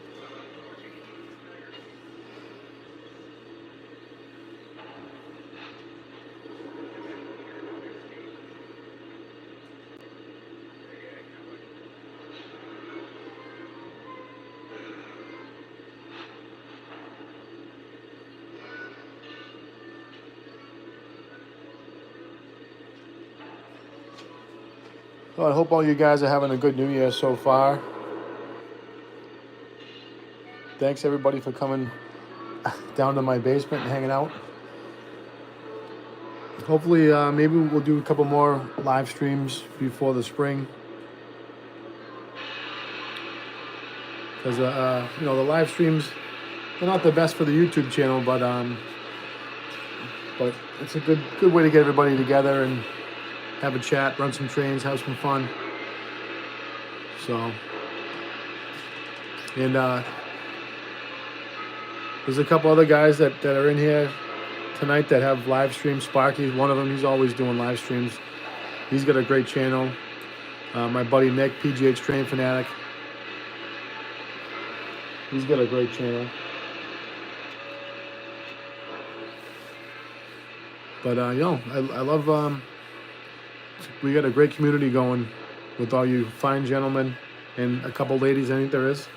So I hope all you guys are having a good New Year so far. Thanks everybody for coming down to my basement and hanging out. Hopefully, maybe we'll do a couple more live streams before the spring. Because you know, the live streams, they're not the best for the YouTube channel, but it's a good way to get everybody together and have a chat, run some trains, have some fun. So, and there's a couple other guys that are in here tonight that have live streams. Sparky, one of them, he's always doing live streams. He's got a great channel. My buddy Nick, PGH Train Fanatic, he's got a great channel. But you know, I love. We got a great community going with all you fine gentlemen and a couple ladies. I think there is.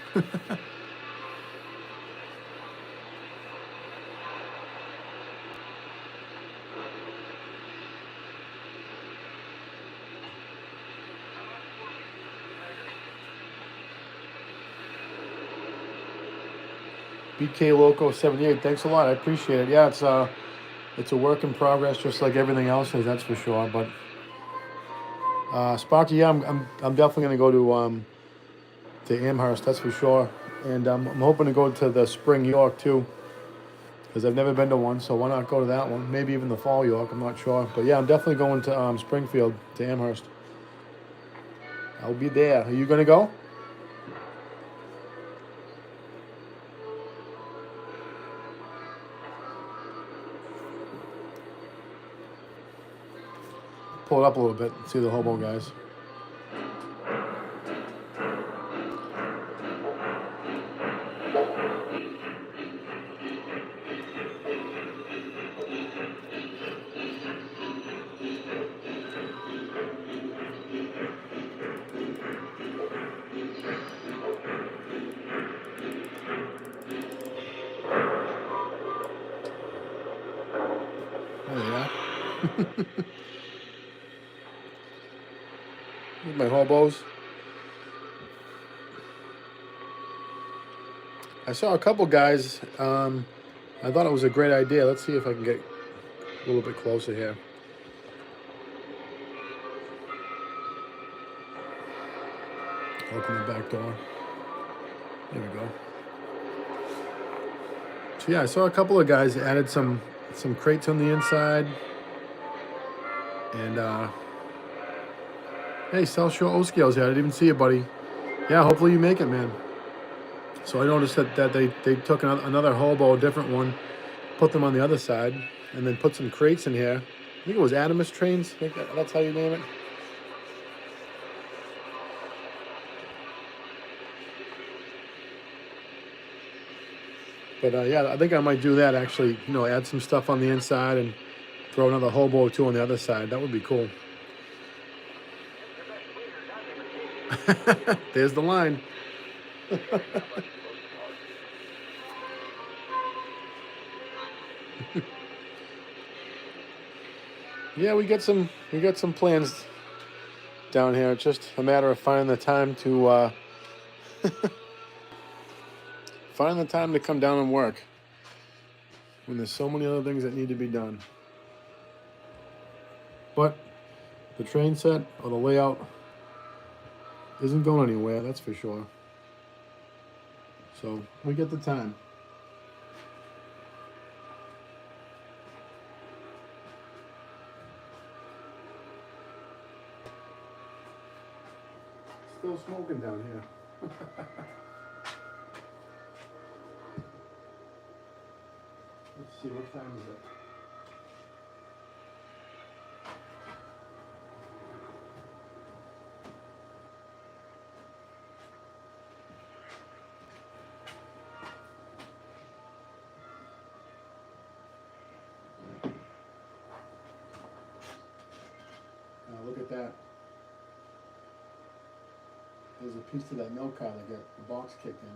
BK Loco 78. Thanks a lot. I appreciate it. Yeah, it's a work in progress, just like everything else is. That's for sure. But Sparky, yeah, I'm definitely gonna go to Amherst. That's for sure. And I'm hoping to go to the Spring York too, because I've never been to one. So why not go to that one? Maybe even the Fall York. I'm not sure. But yeah, I'm definitely going to Springfield, to Amherst. I'll be there. Are you gonna go? Pull it up a little bit, see the hobo guys. There they are. Here's my hobos. I saw a couple guys. I thought it was a great idea. Let's see if I can get a little bit closer here. Open the back door. There we go. So yeah, I saw a couple of guys added some crates on the inside. And hey, South Shore O-Scales here. I didn't even see you, buddy. Yeah, hopefully you make it, man. So I noticed that they took another hobo, a different one, put them on the other side, and then put some crates in here. I think it was Adamus Trains. I think that's how you name it. But yeah, I think I might do that actually. You know, add some stuff on the inside and throw another hobo or two on the other side. That would be cool. There's the line. Yeah, we got some plans down here. It's just a matter of finding the time to find the time to come down and work when there's so many other things that need to be done. But the train set or the layout isn't going anywhere, that's for sure. So we get the time. Still smoking down here. Let's see, what time is it? Look at that. There's a piece to that milk car that got the box kicked in.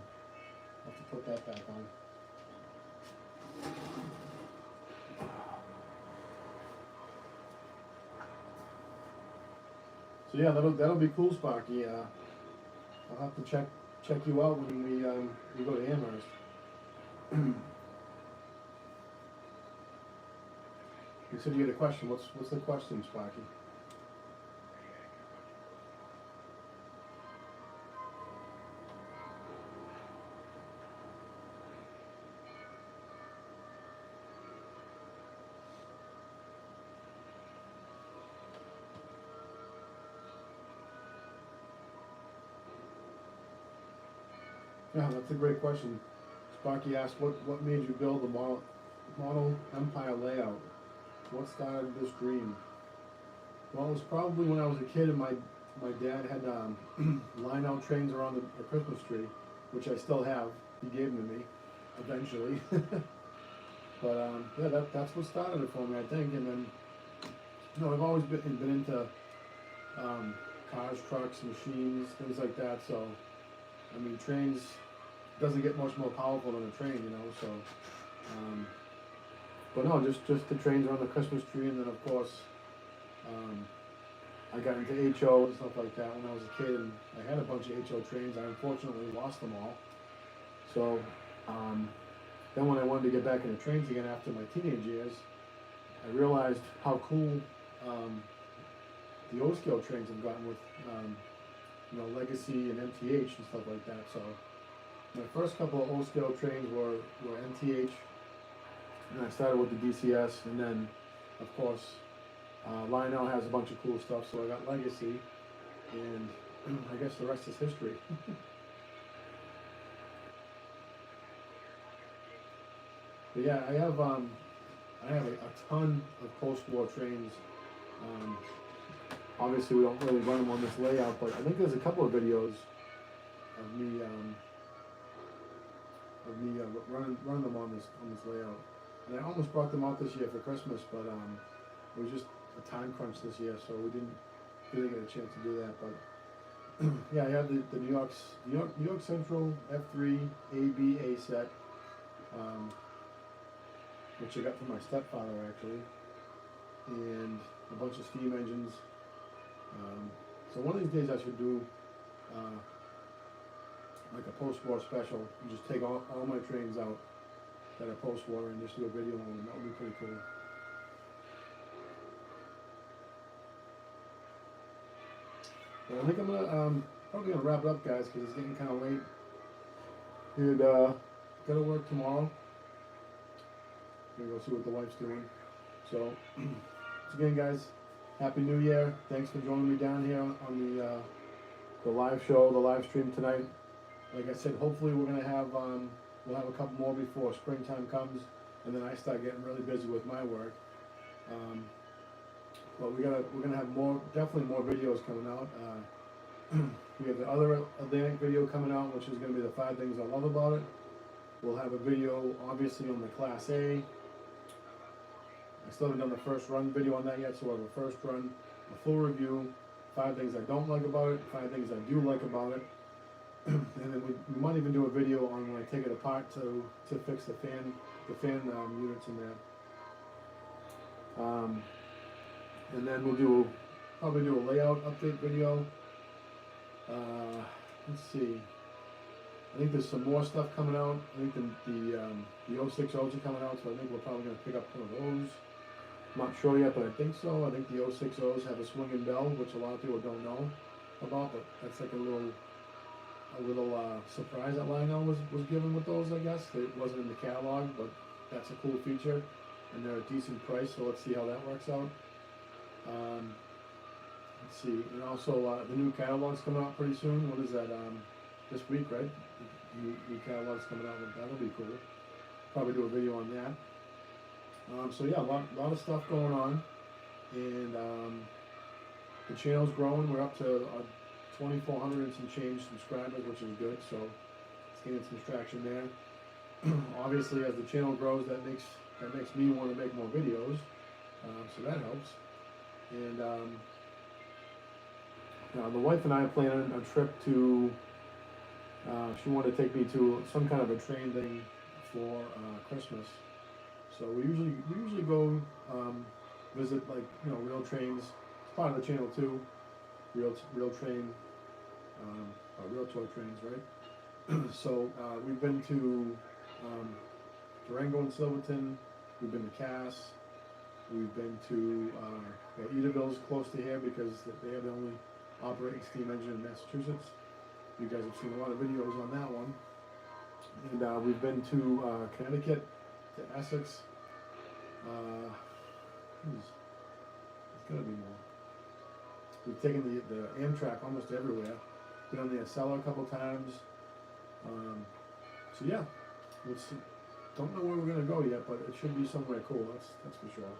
I'll have to put that back on. So yeah, that'll be cool, Sparky. I'll have to check you out when we go to Amherst. You said you had a question. What's the question, Sparky? Yeah, that's a great question. Sparky asked, what made you build the model Empire layout? What started this dream? Well, it was probably when I was a kid and my dad had line-out trains around the Christmas tree, which I still have. He gave them to me, eventually. But yeah, that's what started it for me, I think. And then, I've always been into cars, trucks, machines, things like that. So, I mean, trains doesn't get much more powerful than a train, So, but no, just the trains around the Christmas tree, and then of course, I got into HO and stuff like that when I was a kid, and I had a bunch of HO trains. I unfortunately lost them all. So, then when I wanted to get back into trains again after my teenage years, I realized how cool the O-scale trains have gotten with, Legacy and MTH and stuff like that. So, my first couple of O-scale trains were MTH, and I started with the DCS, and then, of course, Lionel has a bunch of cool stuff, so I got Legacy, and I guess the rest is history. But yeah, I have a ton of post-war trains. Obviously, we don't really run them on this layout, but I think there's a couple of videos of me running them on this layout. And I almost brought them out this year for Christmas, but it was just a time crunch this year, so we didn't really get a chance to do that. But yeah, I have the New York Central F3 ABA set, which I got from my stepfather actually, and a bunch of steam engines. So one of these days I should do like a post-war special and just take all my trains out that are post-war and just do a video on them. That would be pretty cool. But I think I'm gonna probably gonna wrap it up, guys, because it's getting kind of late. And gotta work tomorrow. Gonna go see what the wife's doing. So, once again, guys, Happy New Year! Thanks for joining me down here on the live show, the live stream tonight. Like I said, hopefully we're gonna have we'll have a couple more before springtime comes, and then I start getting really busy with my work. But we're gonna have definitely more videos coming out. We have the other Atlantic video coming out, which is gonna be the 5 things I love about it. We'll have a video, obviously, on the Class A. I still haven't done the first run video on that yet, so we'll have a first run, a full review, 5 things I don't like about it, 5 things I do like about it. And then we might even do a video on when I take it apart to fix the fan units in there. And then we'll probably do a layout update video. Let's see. I think there's some more stuff coming out. I think the 06Os are coming out, so I think we're probably going to pick up some of those. I'm not sure yet, but I think so. I think the 06Os have a swinging bell, which a lot of people don't know about, but that's like a little surprise that Lionel was given with those, I guess. It wasn't in the catalog, but that's a cool feature, and they're a decent price, so let's see how that works out. Let's see, and also the new catalog's coming out pretty soon. What is that? This week, right? New catalog's coming out. That'll be cool. Probably do a video on that. So yeah, a lot of stuff going on, and the channel's growing. We're up to 2,400 and some change subscribers, which is good. So it's getting some traction there. Obviously, as the channel grows, that makes me want to make more videos. So that helps. And the wife and I are planning a trip to. She wanted to take me to some kind of a train thing for Christmas. So we usually go visit, like, real trains. It's part of the channel too. real train, real toy trains, right? So we've been to Durango and Silverton. We've been to Cass. We've been to Edaville's close to here because they have the only operating steam engine in Massachusetts. You guys have seen a lot of videos on that one. And we've been to Connecticut, to Essex. There's gotta be more. We've taken the Amtrak almost everywhere. Been on the Acela a couple times. So yeah, we'll see. Don't know where we're gonna go yet, but it should be somewhere cool. That's for sure.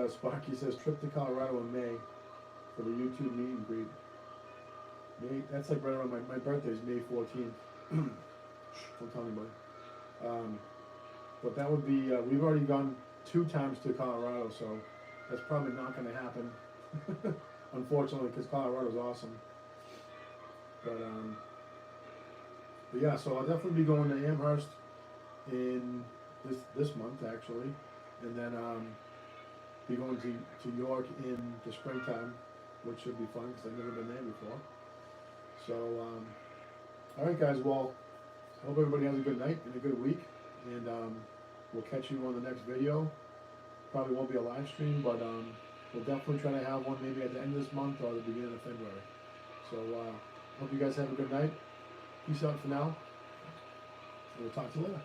Sparky says trip to Colorado in May for the YouTube meet and greet. May, that's like right around my birthday is May 14th. Don't tell anybody. But that would be, we've already gone 2 times to Colorado, so that's probably not going to happen, unfortunately, because Colorado's awesome. But yeah, so I'll definitely be going to Amherst in this month, actually, and then be going to York in the springtime, which should be fun because I've never been there before. So, all right, guys. Well, I hope everybody has a good night and a good week, and we'll catch you on the next video. Probably won't be a live stream, but we'll definitely try to have one maybe at the end of this month or the beginning of February. So, hope you guys have a good night. Peace out for now. We'll talk to you later.